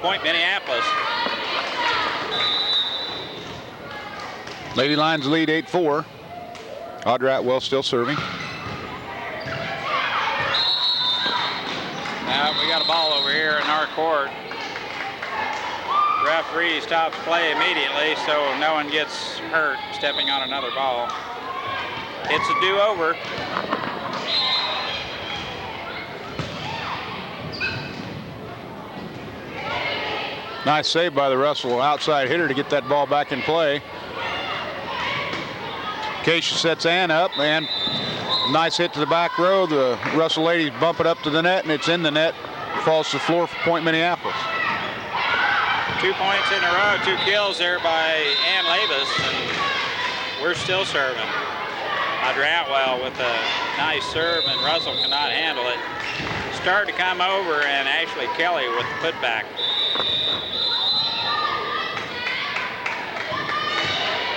Point Minneapolis. Lady Lions lead 8-4. Audra Atwell still serving. Now we got a ball over here in our court. Referee stops play immediately so no one gets hurt stepping on another ball. It's a do-over. Nice save by the Russell outside hitter to get that ball back in play. Keisha sets Ann up, and Nice hit to the back row. The Russell ladies bump it up to the net, and it's in the net. Falls to the floor for point Minneapolis. 2 points in a row, 2 kills there by Ann Labus, and we're still serving. Audrey-Atwell with a nice serve, and Russell cannot handle it. Started to come over, and Ashley Kelly with the putback.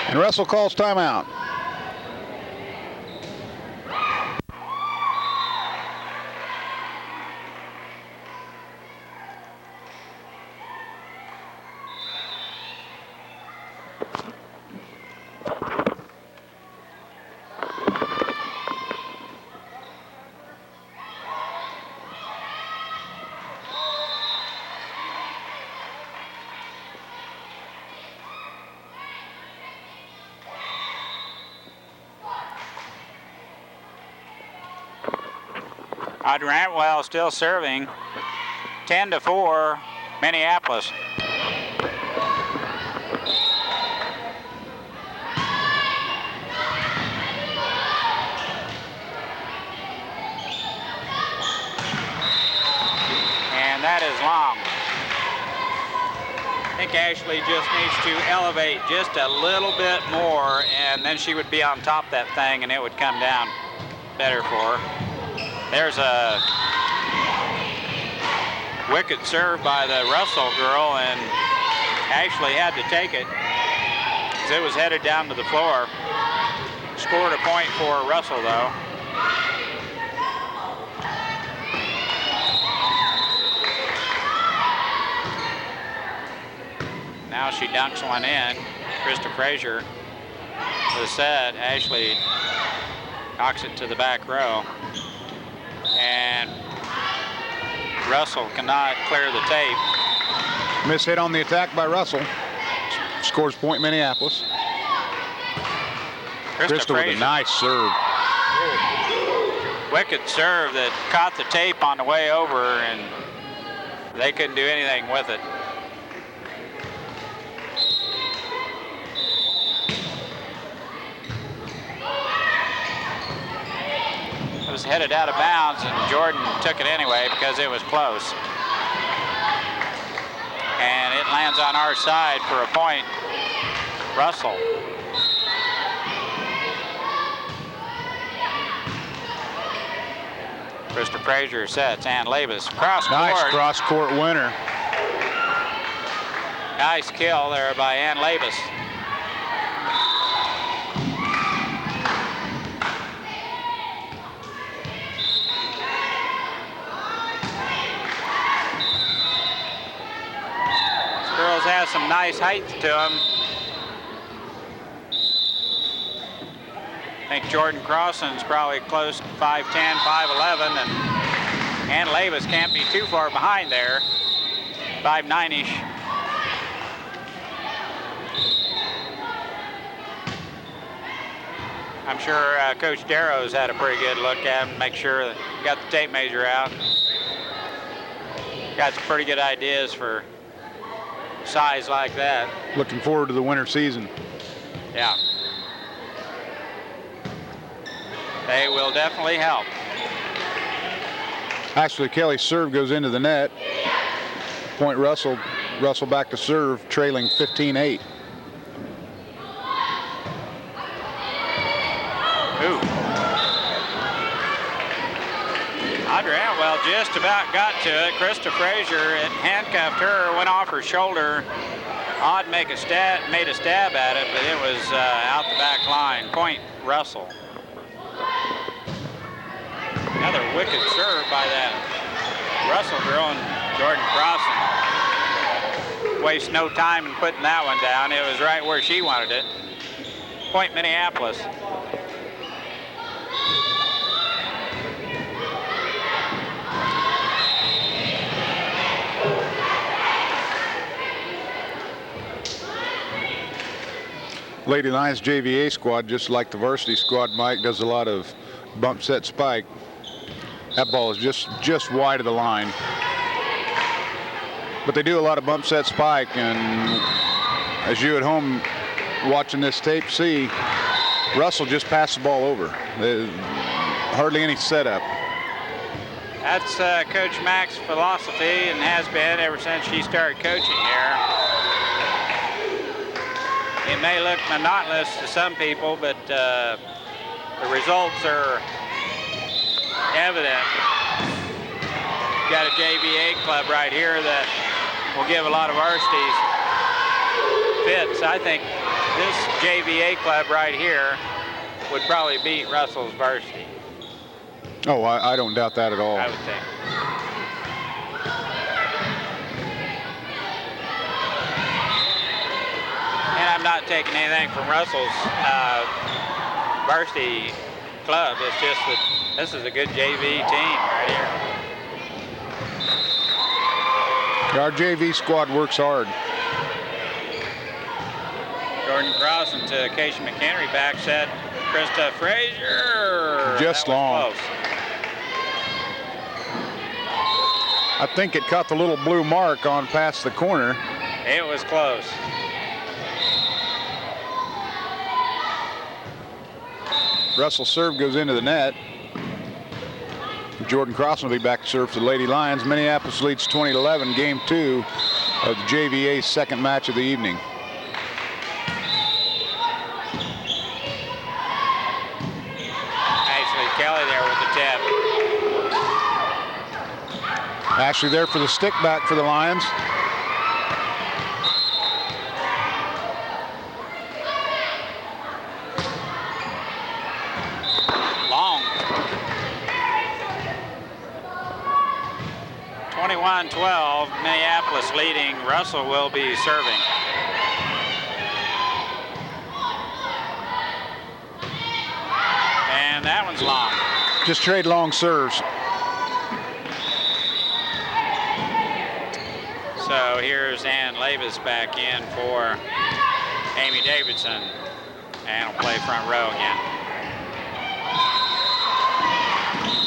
And Russell calls timeout. Audrey-Atwell still serving. 10-4, Minneapolis. And that is long. I think Ashley just needs to elevate just a little bit more, and then she would be on top of that thing, and it would come down better for her. There's a wicked serve by the Russell girl, and Ashley had to take it because it was headed down to the floor. Scored a point for Russell, though. Now she dunks one in. Krista Frazier with a set. Ashley knocks it to the back row. And Russell cannot clear the tape. Miss hit on the attack by Russell. Scores point Minneapolis. Krista with a nice serve. Wicked serve that caught the tape on the way over, and they couldn't do anything with it. It was headed out of bounds, and Jordan took it anyway because it was close. And it lands on our side for a point. Russell. Krista Frazier sets. Ann Labus cross court. Nice cross court winner. Nice kill there by Ann Labus. Girls have some nice height to them. I think Jordan Crossan's probably close to 5'10", 5'11", and Ann Labus can't be too far behind there. 5'9"-ish. I'm sure Coach Darrow's had a pretty good look at him, make sure that he got the tape measure out. Got some pretty good ideas for size like that. Looking forward to the winter season. Yeah. They will definitely help. Ashley Kelly's serve goes into the net. Point Russell. Russell back to serve, trailing 15-8. Ooh. Audrey-Atwell just about got to it. Krista Frazier, it handcuffed her, went off her shoulder. Odd made a stab at it, but it was out the back line. Point Russell. Another wicked serve by that Russell girl, and Jordan Crossan wastes no time in putting that one down. It was right where she wanted it. Point Minneapolis. Lady Lions JVA squad, just like the varsity squad, Mike, does a lot of bump set spike. That ball is just wide of the line. But they do a lot of bump set spike, and as you at home watching this tape see, Russell just passed the ball over. hardly any setup. That's Coach Mack's philosophy and has been ever since she started coaching here. It may look monotonous to some people, but the results are evident. You've got a JVA club right here that will give a lot of varsities fits. I think this JVA club right here would probably beat Russell's varsity. Oh, I don't doubt that at all. I would think. And I'm not taking anything from Russell's varsity club. It's just that this is a good JV team right here. Our JV squad works hard. Jordan Crossan to Acacia McHenry, back set. Krista Frazier. Just long. Close. I think it caught the little blue mark on past the corner. It was close. Russell's serve goes into the net. Jordan Crossan will be back to serve for the Lady Lions. Minneapolis leads 20-11, game 2 of the JVA's second match of the evening. Ashley Kelly there with the tip. Ashley there for the stick back for the Lions. Long. 21-12, Minneapolis leading. Russell will be serving. And that one's long. Just trade long serves. So here's Ann Lavis back in for Amy Davidson. And will play front row again.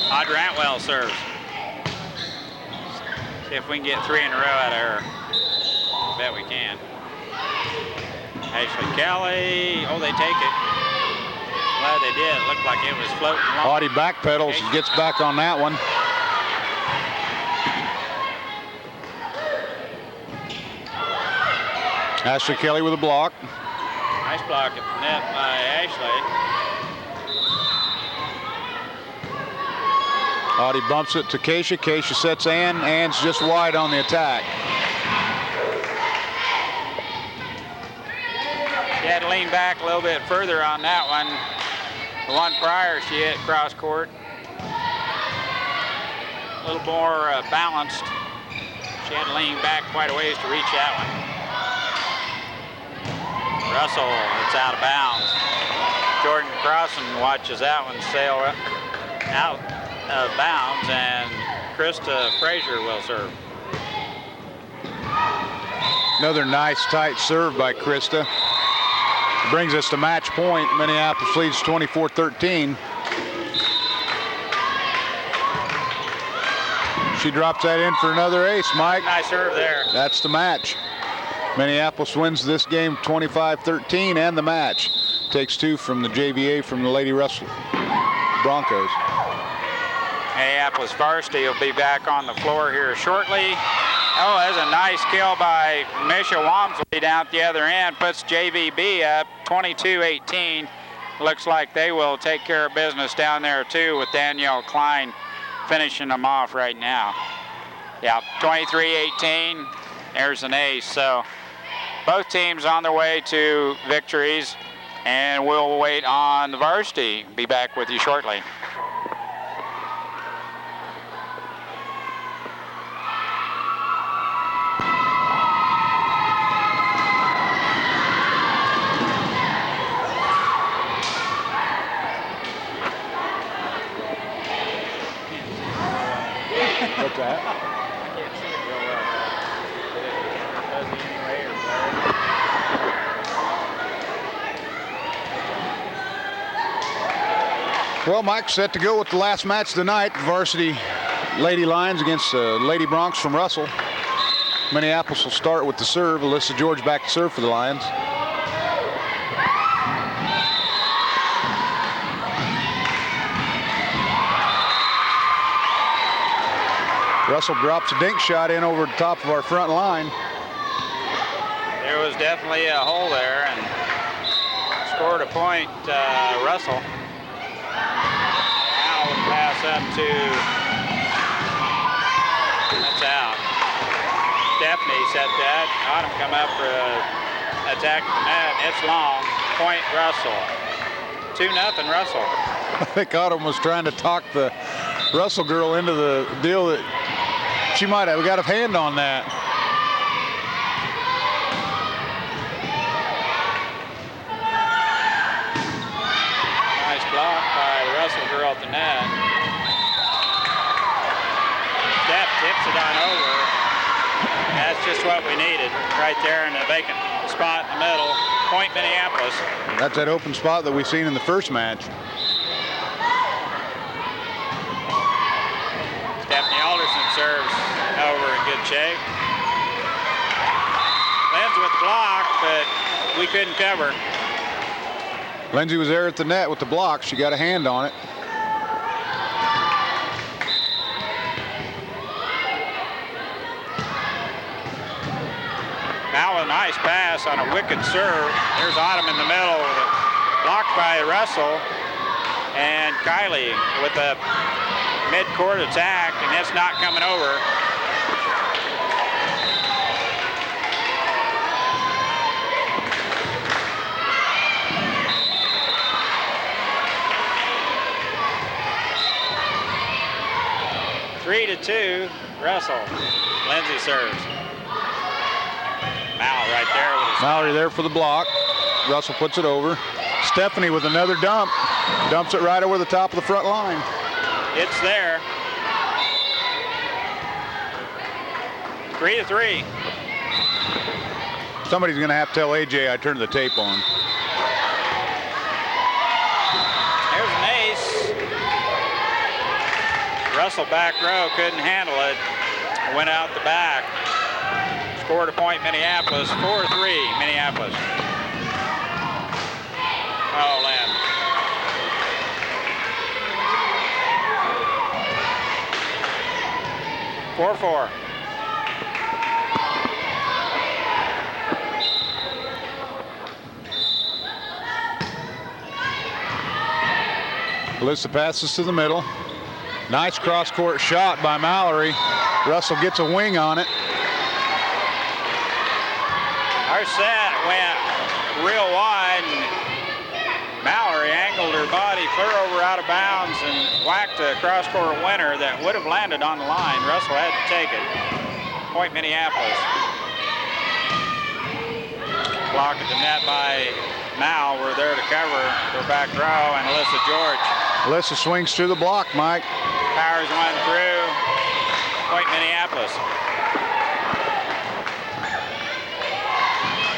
Audra Antwell serves. See if we can get 3 in a row out of her. I bet we can. Ashley Kelly. Oh, they take it. Glad they did. It looked like it was floating along. Audie backpedals and gets back on that one. Ashley Kelly with a block. Nice block at the net by Ashley. Audie bumps it to Keisha. Keisha sets Ann. Ann's just wide on the attack. She had to lean back a little bit further on that one. The one prior she hit cross court. A little more balanced. She had to lean back quite a ways to reach that one. Russell, it's out of bounds. Jordan Crossan watches that one sail out of bounds, and Krista Frazier will serve. Another nice tight serve by Krista. Brings us to match point. Minneapolis leads 24-13. She drops that in for another ace, Mike. Nice serve there. That's the match. Minneapolis wins this game 25-13 and the match. Takes 2 from the JVA from the Lady Russell Broncos. Minneapolis Varsity will be back on the floor here shortly. Oh, that's a nice kill by Misha Walmsley down at the other end. Puts JVB up 22-18. Looks like they will take care of business down there too, with Danielle Klein finishing them off right now. Yeah, 23-18. There's an ace. So both teams on their way to victories, and we'll wait on the varsity. Be back with you shortly. What's that? I can't see it real well. Does it anyway or blurred? Well, Mike's set to go with the last match of the night. Varsity Lady Lions against Lady Bronx from Russell. Minneapolis will start with the serve. Alyssa George back to serve for the Lions. Russell drops a dink shot in over the top of our front line. There was definitely a hole there, and scored a point, Russell. Now we'll pass up to, that's out. Stephanie set that. Autumn come up for an attack the net. It's long. Point Russell. 2-0 Russell. I think Autumn was trying to talk the Russell girl into the deal that she might have got a hand on that. Nice block by the Russell girl at the net. Steph tips it on over. That's just what we needed right there in the vacant spot in the middle. Point Minneapolis. That's that open spot that we seen in the first match. Stephanie Alderson serves over in good shape. Lindsay with the block, but we couldn't cover. Lindsay was there at the net with the block. She got a hand on it. Now a nice pass on a wicked serve. There's Autumn in the middle, blocked by Russell. And Kylie with a mid-court attack, and it's not coming over. Three to 2, Russell. Lindsay serves. Mal right there with his Mallory there for the block. Russell puts it over. Stephanie with another dump. Dumps it right over the top of the front line. It's there. 3 to 3. Somebody's going to have to tell AJ I turned the tape on. There's an ace. Russell back row couldn't handle it. Went out the back. Scored a point Minneapolis. 4-3 Minneapolis. Oh, Lynn. Four. Alyssa passes to the middle. Nice cross-court shot by Mallory. Russell gets a wing on it. Our set went real wide, and Mallory angled her body clear over out of bounds and whacked a cross-court winner that would have landed on the line. Russell had to take it. Point Minneapolis. Block at the net by Mal. We're there to cover their back row, and Alyssa George. Alyssa swings through the block, Mike. Powers one through. Point Minneapolis.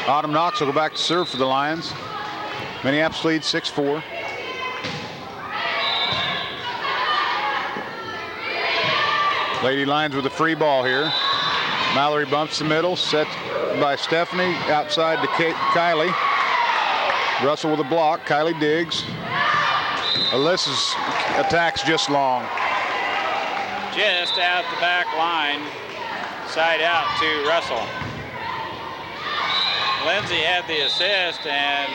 Autumn Knox will go back to serve for the Lions. Minneapolis leads 6-4. Lady Lions with a free ball here. Mallory bumps the middle, set by Stephanie, outside to Kylie. Russell with a block, Kylie digs. Alyssa's attack's just long. Just out the back line, side out to Russell. Lindsay had the assist, and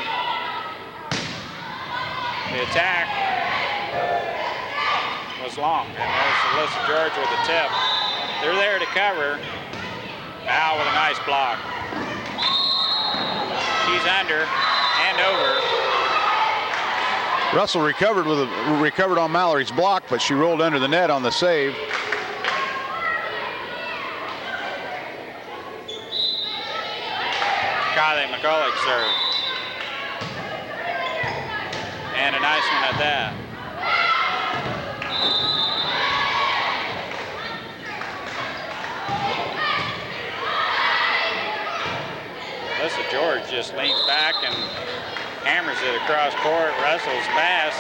the attack was long. And there's Alyssa George with the tip. They're there to cover. Al with a nice block. She's under and over. Russell recovered on Mallory's block, but she rolled under the net on the save. Kylie McCulloch serve. And a nice one at that. Alyssa George just leans back and hammers it across court. Russell's pass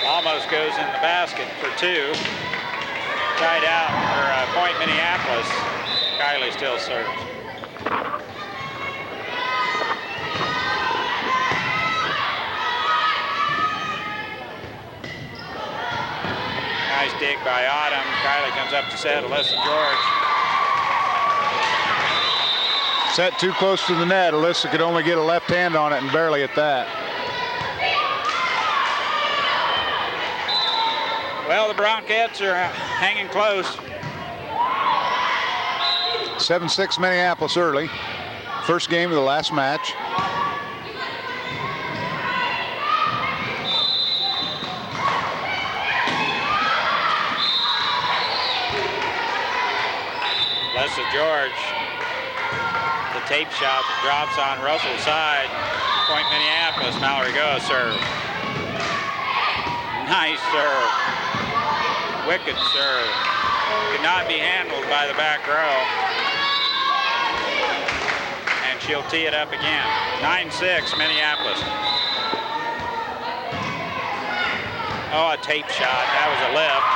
almost goes in the basket for 2. Tied out, or point Minneapolis. Kylie still serves. Nice dig by Autumn. Kylie comes up to set. Alyssa George. Set too close to the net. Alyssa could only get a left hand on it, and barely at that. Well, the Bronquettes are hanging close. 7-6 Minneapolis early. First game of the last match. Alyssa George, the tape shot that drops on Russell's side. Point Minneapolis. Mallory Goa serve. Nice serve. Wicked serve. Could not be handled by the back row. And she'll tee it up again. 9-6 Minneapolis. Oh, a tape shot. That was a lift.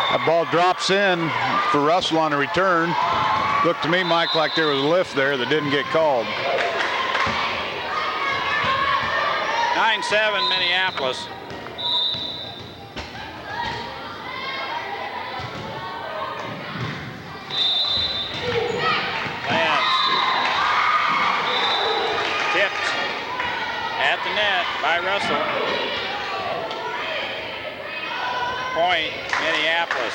That ball drops in for Russell on a return. Looked to me, Mike, like there was a lift there that didn't get called. 9-7 Minneapolis. Lands. Tipped at the net by Russell. Point Minneapolis.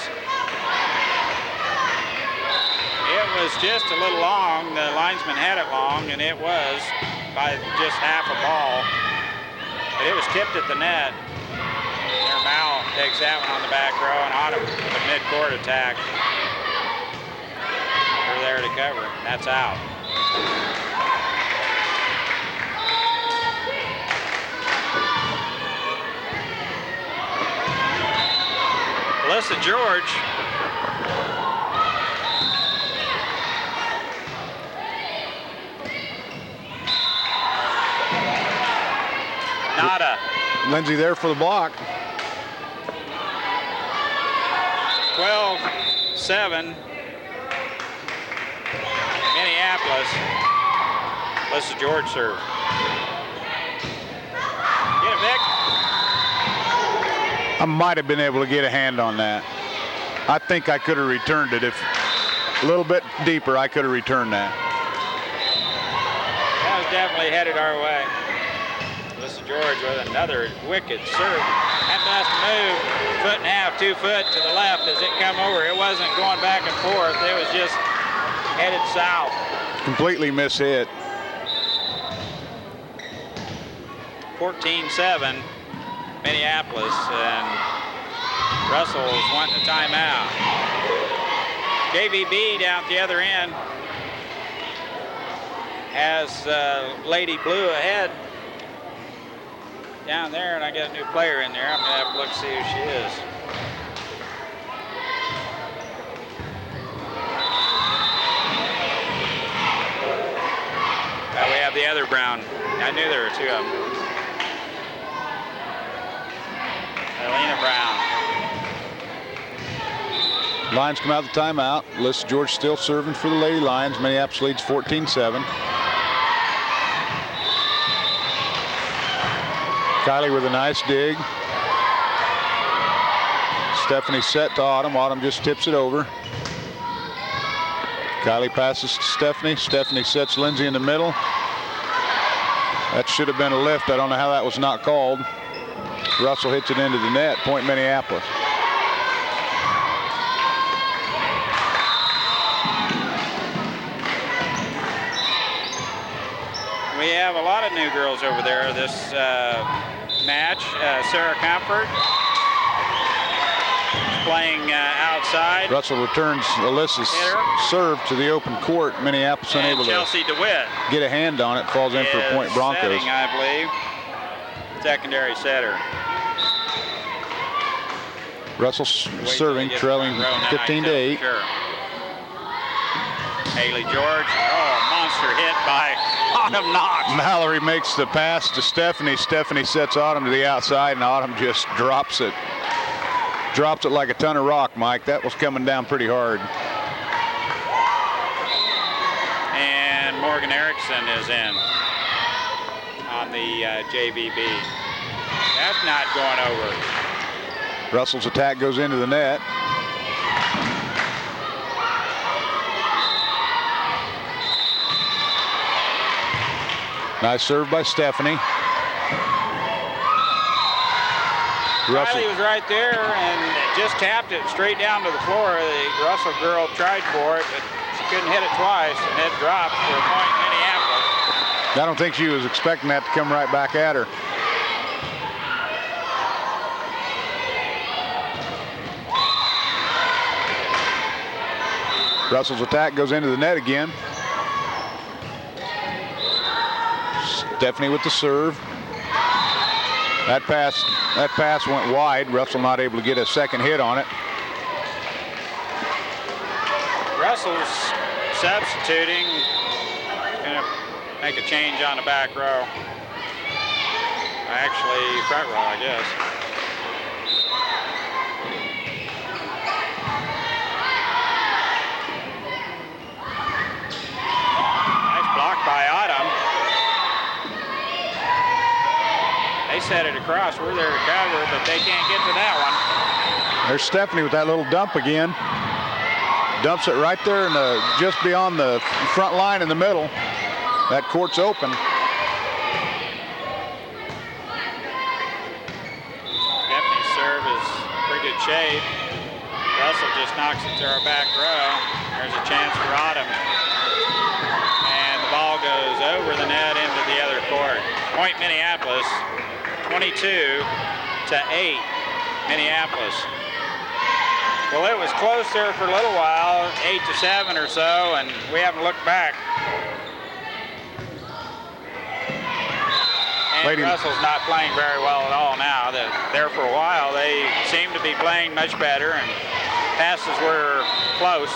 It was just a little long. The linesman had it long, and it was by just half a ball. But it was tipped at the net. Their Mal takes that one on the back row, and Autumn with a mid-court attack. They're there to cover. That's out. Alyssa George. Nada. Lindsay there for the block. 12-7. Minneapolis. Alyssa George serve. Get it, Vic. I might have been able to get a hand on that. I think I could have returned it. If a little bit deeper, I could have returned that. That was definitely headed our way. Alyssa George with another wicked serve. That must move. Foot and a half, 2 foot to the left as it come over. It wasn't going back and forth. It was just headed south. Completely mishit. 14-7 Minneapolis, and Russell's wanting a timeout. JVB down at the other end has Lady Blue ahead down there, and I got a new player in there. I'm gonna have to look to see who she is. We have the other Brown. I knew there were two of them. Elena Brown. Lions come out the timeout. Alyssa George still serving for the Lady Lions. Minneapolis leads 14-7. Kylie with a nice dig. Stephanie set to Autumn. Autumn just tips it over. Kylie passes to Stephanie. Stephanie sets Lindsay in the middle. That should have been a lift. I don't know how that was not called. Russell hits it into the net. Point Minneapolis. We have a lot of new girls over there this match. Sarah Comfort playing outside. Russell returns Alyssa's serve to the open court. Minneapolis and unable Chelsea DeWitt to get a hand on it. Falls in for point Broncos. Setting, I believe. Secondary setter. Russell serving, trailing 15-8. Sure. Haley George. Oh, monster hit by Autumn Knox. Mallory makes the pass to Stephanie. Stephanie sets Autumn to the outside, and Autumn just drops it. Drops it like a ton of rock, Mike. That was coming down pretty hard. And Morgan Erickson is in on the JVB. That's not going over. Russell's attack goes into the net. Nice serve by Stephanie. Riley was right there and just tapped it straight down to the floor. The Russell girl tried for it, but she couldn't hit it twice, and it dropped for a point Minneapolis. I don't think she was expecting that to come right back at her. Russell's attack goes into the net again. Stephanie with the serve. That pass went wide. Russell not able to get a second hit on it. Russell's substituting. Gonna make a change on the back row. Actually, front row, I guess. Nice block by Autumn. They set it across. We're there to cover, but they can't get to that one. There's Stephanie with that little dump again. Dumps it right there in just beyond the front line in the middle. That court's open. Stephanie's serve is pretty good shape. Russell just knocks it to our back row. There's a chance for Autumn. And the ball goes over the net into the other court. Point Minneapolis. 22-8, Minneapolis. Well, it was close there for a little while, 8-7 or so, and we haven't looked back. And Russell's not playing very well at all now. There for a while, they seem to be playing much better, and passes were close.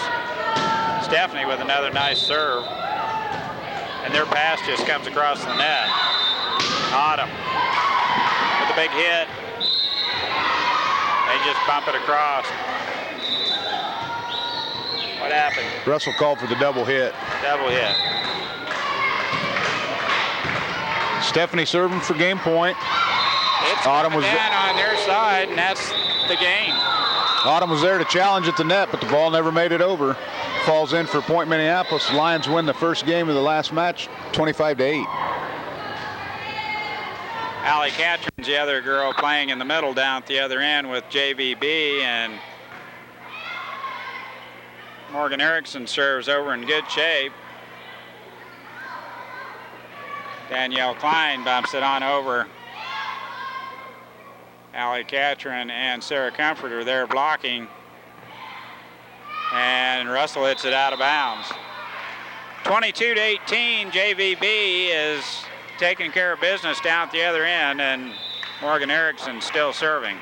Stephanie with another nice serve, and their pass just comes across the net. Autumn. The big hit. They just bump it across. What happened? Russell called for the double hit. Double hit. Stephanie serving for game point. It's Autumn was down on their side, and that's the game. Autumn was there to challenge at the net, but the ball never made it over. Falls in for point Minneapolis. Lions win the first game of the last match, 25-8. Allie Catron's the other girl playing in the middle down at the other end with JVB, and Morgan Erickson serves over in good shape. Danielle Klein bumps it on over. Allie Catron and Sarah Comfort are there blocking, and Russell hits it out of bounds. 22-18, JVB is taking care of business down at the other end, and Morgan Erickson still serving.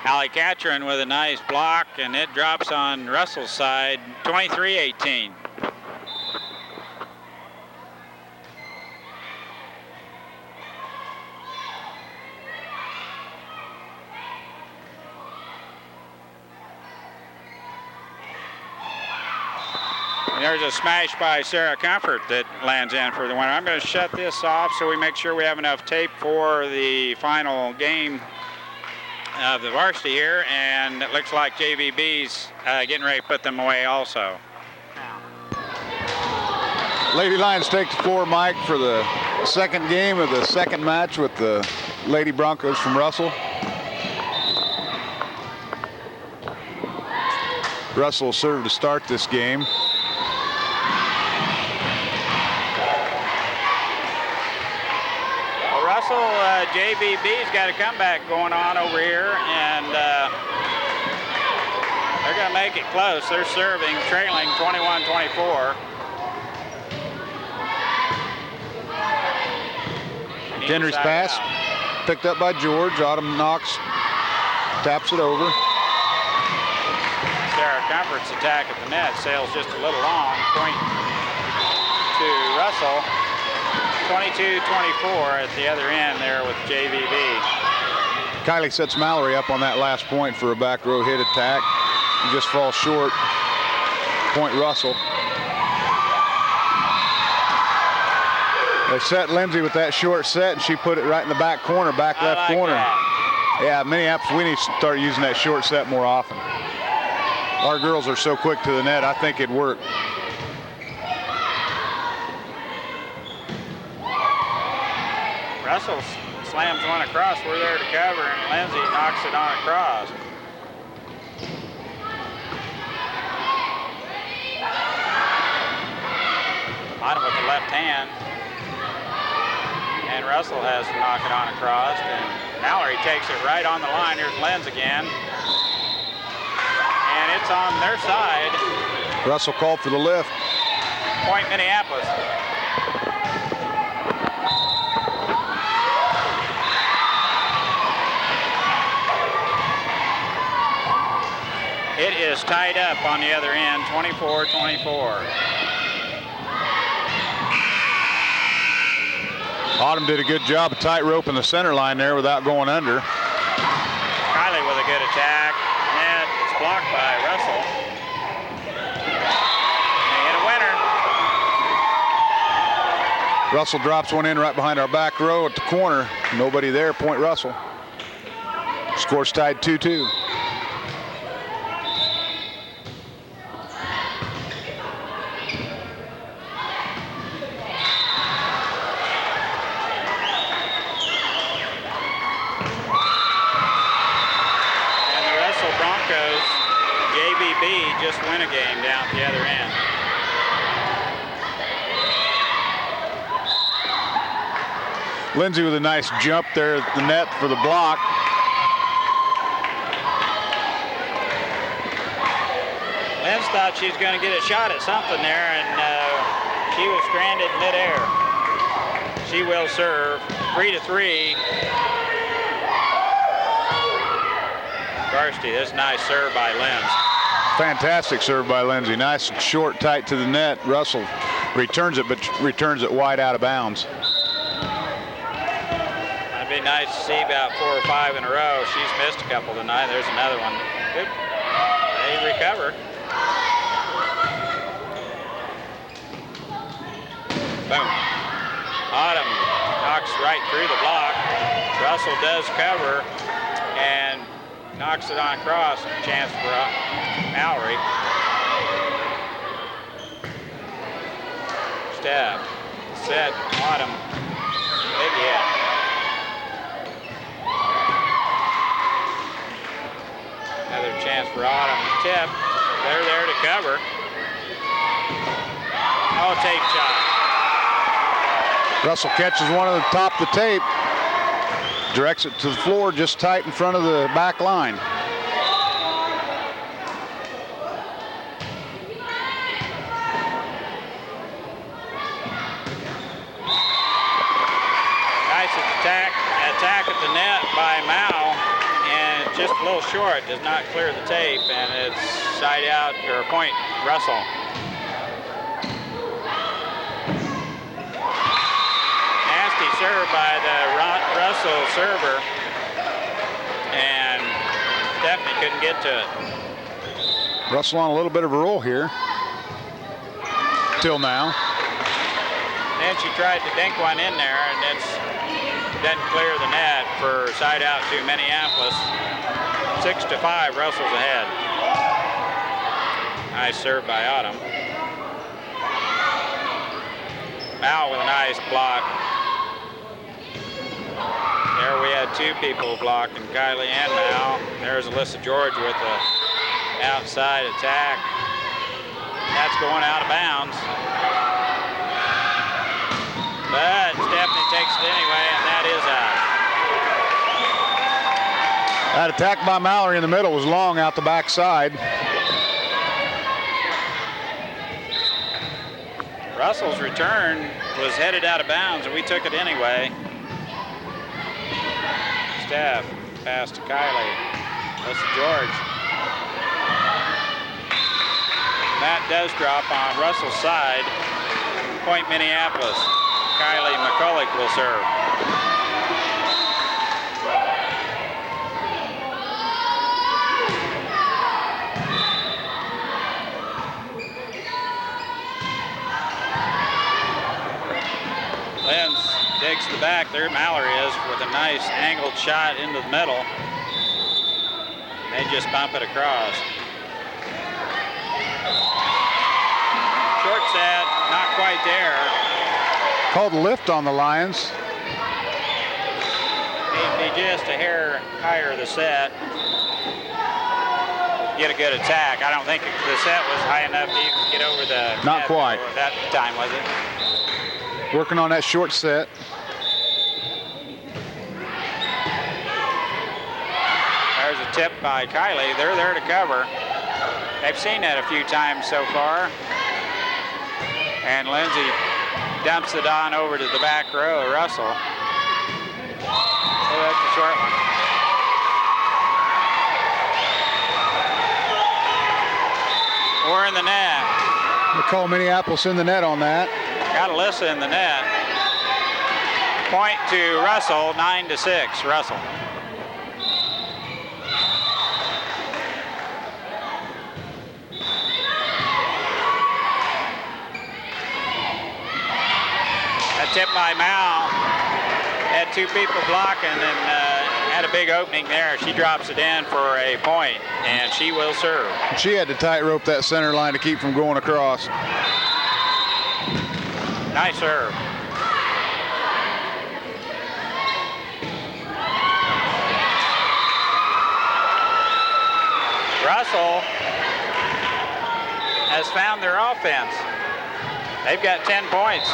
Allie Catron with a nice block, and it drops on Russell's side, 23-18. There's a smash by Sarah Comfort that lands in for the winner. I'm going to shut this off so we make sure we have enough tape for the final game of the varsity here, and it looks like JVB's getting ready to put them away also. Lady Lions take the floor, Mike, for the second game of the second match with the Lady Broncos from Russell. Russell served to start this game. Russell, JVB's got a comeback going on over here, and they're going to make it close. They're serving, trailing 21-24. Henry's pass picked up by George. Autumn Knox taps it over. Sarah Comfort's attack at the net sails just a little long. Point to Russell. 22-24 at the other end there with JVB. Kylie sets Mallory up on that last point for a back row hit attack. He just falls short. Point Russell. They set Lindsay with that short set, and she put it right in the back corner, back left like corner. That. Yeah, Minneapolis, we need to start using that short set more often. Our girls are so quick to the net, I think it'd work. Russell slams one across. We're there to cover, and Lindsay knocks it on across. Autumn with the left hand. And Russell has to knock it on across, and Mallory takes it right on the line. Here's Lenz again. And it's on their side. Russell called for the lift. Point Minneapolis. It is tied up on the other end, 24-24. Autumn did a good job of tightrope in the center line there without going under. Kylie with a good attack. Net is blocked by Russell. They hit a winner. Russell drops one in right behind our back row at the corner. Nobody there, point Russell. Score's tied 2-2. Just win a game down at the other end. Lindsay with a nice jump there at the net for the block. Linz thought she was going to get a shot at something there, and she was stranded midair. She will serve 3-3. Varsity, this nice serve by Linz. Fantastic serve by Lindsay. Nice and short, tight to the net. Russell returns it, but returns it wide out of bounds. It'd be nice to see about 4 or 5 in a row. She's missed a couple tonight. There's another one. Good. They recover. Boom. Autumn knocks right through the block. Russell does cover and knocks it on across. Chance for Mallory. Stab. Set. Autumn. Big hit. Another chance for Autumn. Tip. They're there to cover. Oh, tape shot. Russell catches one at the top of the tape. Directs it to the floor just tight in front of the back line. Nice attack at the net by Mao, and just a little short, does not clear the tape, and it's side out, or point Russell. Nasty serve by the Russell server, and Stephanie couldn't get to it. Russell on a little bit of a roll here. Till now. Then she tried to dink one in there, and it doesn't clear the net for side out to Minneapolis. 6-5, Russell's ahead. Nice serve by Autumn. Mal with a nice block. There we had 2 people blocking, Kylie and Mal. There's Alyssa George with the outside attack. That's going out of bounds. But Stephanie takes it anyway, and that is out. That attack by Mallory in the middle was long out the backside. Russell's return was headed out of bounds, and we took it anyway. Steph, pass to Kylie. Alyssa George. That does drop on Russell's side. Point Minneapolis. Kylie McCulloch will serve. Lenz Digs to the back. There Mallory is with a nice angled shot into the middle. They just bump it across. Short set, not quite there. Called a lift on the Lions. Need to be just a hair higher the set. Get a good attack. I don't think the set was high enough to even get over the Not net quite. that time, was it? Working on that short set. There's a tip by Kylie. They're there to cover. They've seen that a few times so far. And Lindsay dumps it on over to the back row, Russell. Oh, that's a short one. We're in the net. They call Minneapolis in the net on that. Got Alyssa in the net. Point to Russell, 9-6, Russell. That tip by Mal. Had two people blocking and had a big opening there. She drops it in for a point, and she will serve. She had to tightrope that center line to keep from going across. Nice serve. Russell has found their offense. They've got 10 points.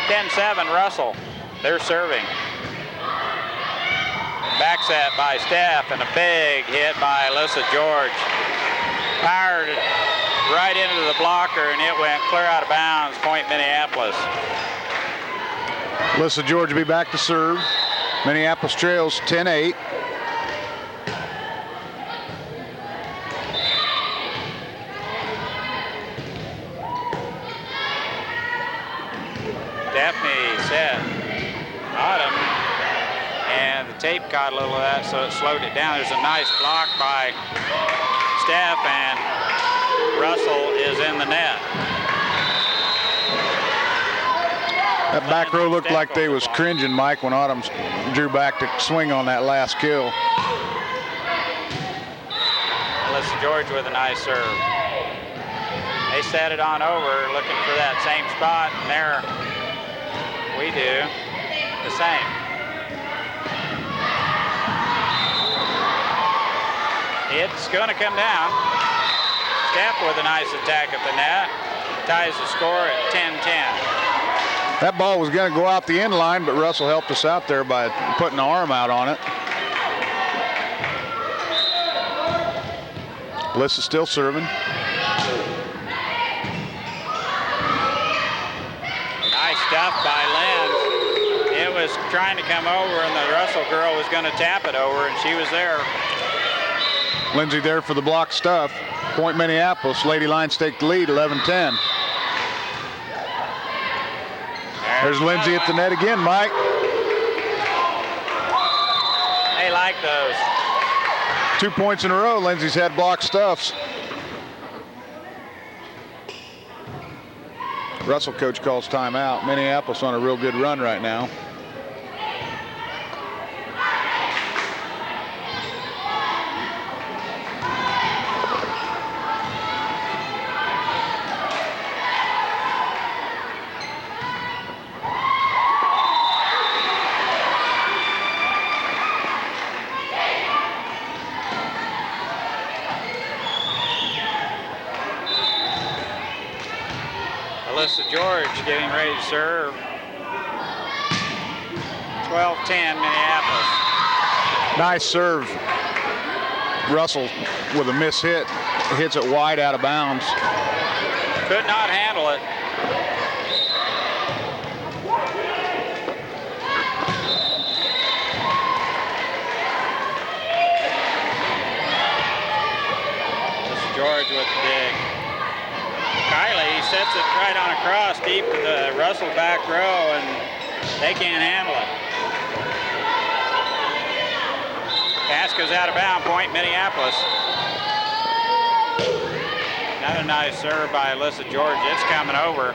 10-7 Russell. They're serving. Back set by Steph and a big hit by Alyssa George. Powered right into the blocker and it went clear out of bounds. Point Minneapolis. Alyssa George will be back to serve. Minneapolis trails 10-8. Daphne set Autumn, and the tape caught a little of that, so it slowed it down. There's a nice block by Steph, and Russell is in the net. That back row looked like they was cringing, Mike, when Autumn drew back to swing on that last kill. Alyssa George with a nice serve. They set it on over, looking for that same spot, and there we do the same. It's going to come down. Steph with a nice attack at the net. Ties the score at 10-10. That ball was going to go out the end line, but Russell helped us out there by putting the arm out on it. Alyssa still serving. Nice stuff by Linz. It was trying to come over, and the Russell girl was going to tap it over, and she was there. Lindsay there for the block stuff. Point Minneapolis. Lady Lions take the lead, 11-10. There's Lindsay at the net again, Mike. They like those. 2 points in a row. Lindsay's had block stuffs. Russell coach calls timeout. Minneapolis on a real good run right now. Alyssa George getting ready to serve. 12-10 Minneapolis. Nice serve. Russell with a miss hit. Hits it wide out of bounds. Could not handle it. Alyssa George with the dig. Kylie sets it right on across deep to the Russell back row, and they can't handle it. Pass goes out of bounds, point Minneapolis. Another nice serve by Alyssa George. It's coming over.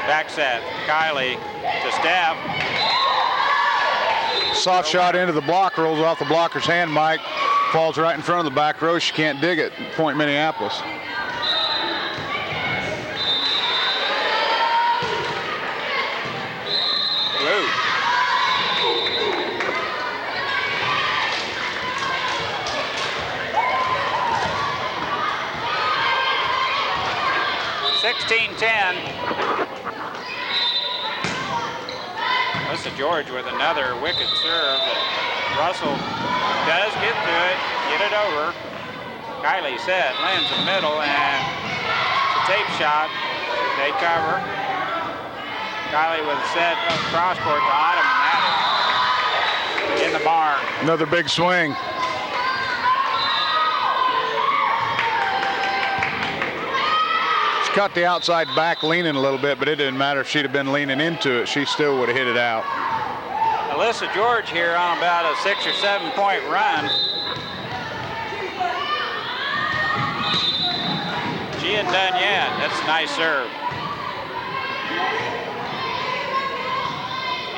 Back set, Kylie to Steph. Soft shot into the block, rolls off the blocker's hand, Mike. Falls right in front of the back row. She can't dig it. Point Minneapolis. Blue. (16-10). Melissa George with another wicked serve that Russell does get to it, get it over. Kylie set, lands in the middle, and it's a tape shot. They cover. Kylie with a set up cross court to Autumn, and that is in the barn. Another big swing. She cut the outside back leaning a little bit, but it didn't matter if she'd have been leaning into it. She still would have hit it out. Alyssa George here on about a 6 or 7 point run. She isn't done yet. That's a nice serve.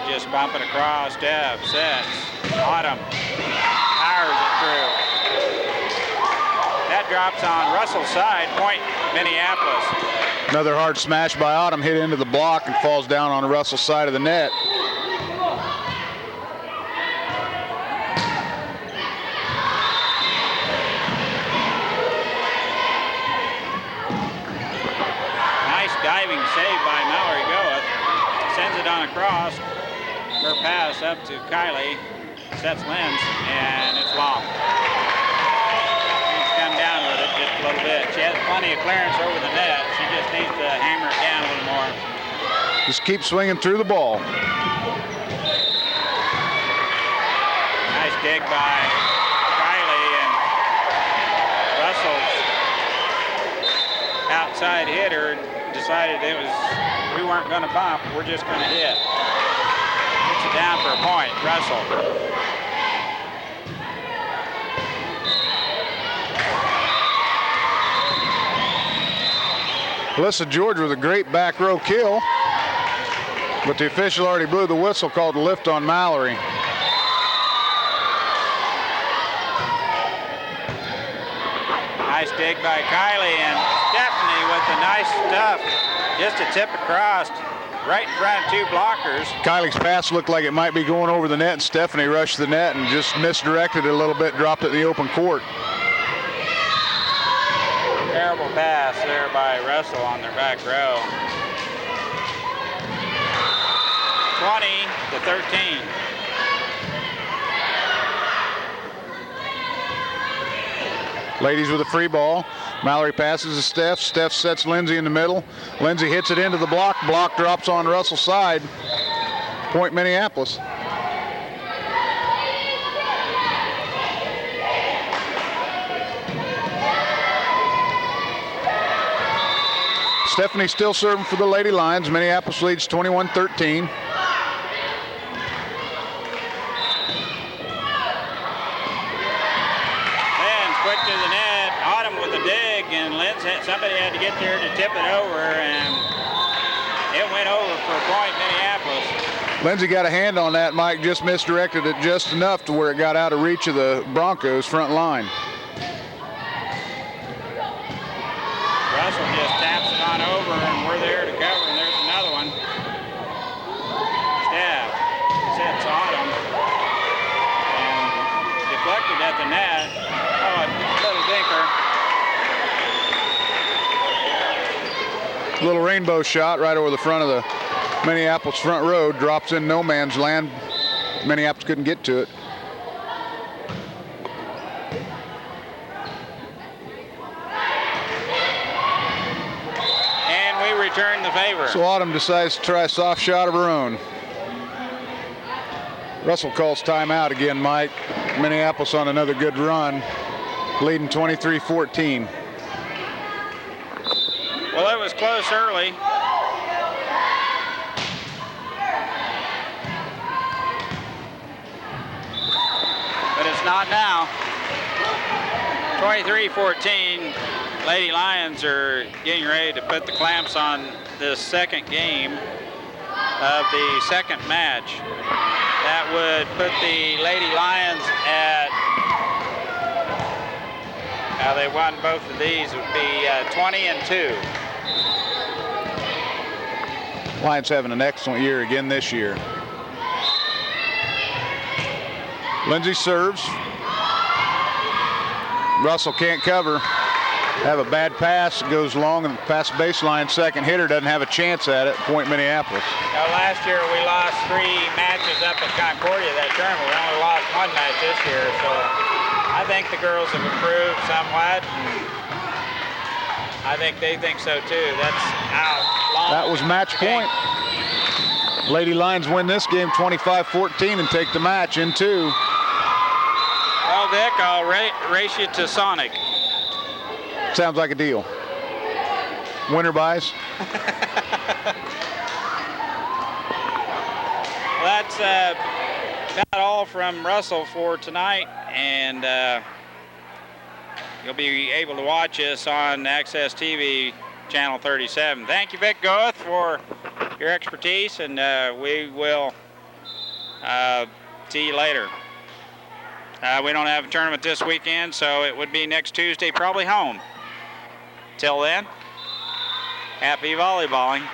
Just bumping across, Steph sets, Autumn powers it through. That drops on Russell's side, point Minneapolis. Another hard smash by Autumn, hit into the block and falls down on Russell's side of the net. Nice diving save by Mallory Goeth. Sends it on across. Her pass up to Kylie, sets Lenz, and it's long. Needs to come down with it just a little bit. She has plenty of clearance over the net. She just needs to hammer it down a little more. Just keep swinging through the ball. Nice dig by Kylie, and Russell's outside hitter decided we weren't going to bump, we're just going to hit. Gets it down for a point, Russell. Alyssa George with a great back row kill, but the official already blew the whistle, called a lift on Mallory. Nice dig by Kylie, and Stephanie with the nice stuff. Just a tip across, right in front of two blockers. Kylie's pass looked like it might be going over the net, and Stephanie rushed the net and just misdirected it a little bit, dropped it in the open court. Terrible pass there by Russell on their back row. 20-13. Ladies with a free ball. Mallory passes to Steph. Steph sets Lindsay in the middle. Lindsay hits it into the block. Block drops on Russell's side. Point Minneapolis. Stephanie still serving for the Lady Lions. Minneapolis leads 21-13. Quick to the net. Autumn with a dig, and somebody had to get there to tip it over, and it went over for a point Minneapolis. Lindsay got a hand on that. Mike just misdirected it just enough to where it got out of reach of the Broncos front line. Russell just taps it on over, and we're there to cover, and there's another one. Steph sets Autumn, and deflected at the net. Oh, a little dinker. Little rainbow shot right over the front of the Minneapolis front row. Drops in no man's land. Minneapolis couldn't get to it. And we return the favor. So Autumn decides to try a soft shot of her own. Russell calls timeout again, Mike. Minneapolis on another good run, leading 23-14. Well, it was close early. But it's not now. 23-14. Lady Lions are getting ready to put the clamps on the second game of the second match. That would put the Lady Lions at, now they won both of these, would be 20-2. Lions having an excellent year again this year. Lindsay serves. Russell can't cover. Have a bad pass, goes long and past the baseline. Second hitter doesn't have a chance at it. Point Minneapolis. Now last year we lost 3 matches up at Concordia that tournament. We only lost 1 match this year, so I think the girls have improved somewhat. I think they think so too. That's how long. That was match point. Lady Lions win this game 25-14 and take the match in 2. Well, Dick, I'll race you to Sonic. Sounds like a deal. Winner buys. That's about all from Russell for tonight, and you'll be able to watch us on Access TV Channel 37. Thank you, Vic Goeth, for your expertise, and we will see you later. We don't have a tournament this weekend, so it would be next Tuesday, probably home. Till then, happy volleyballing.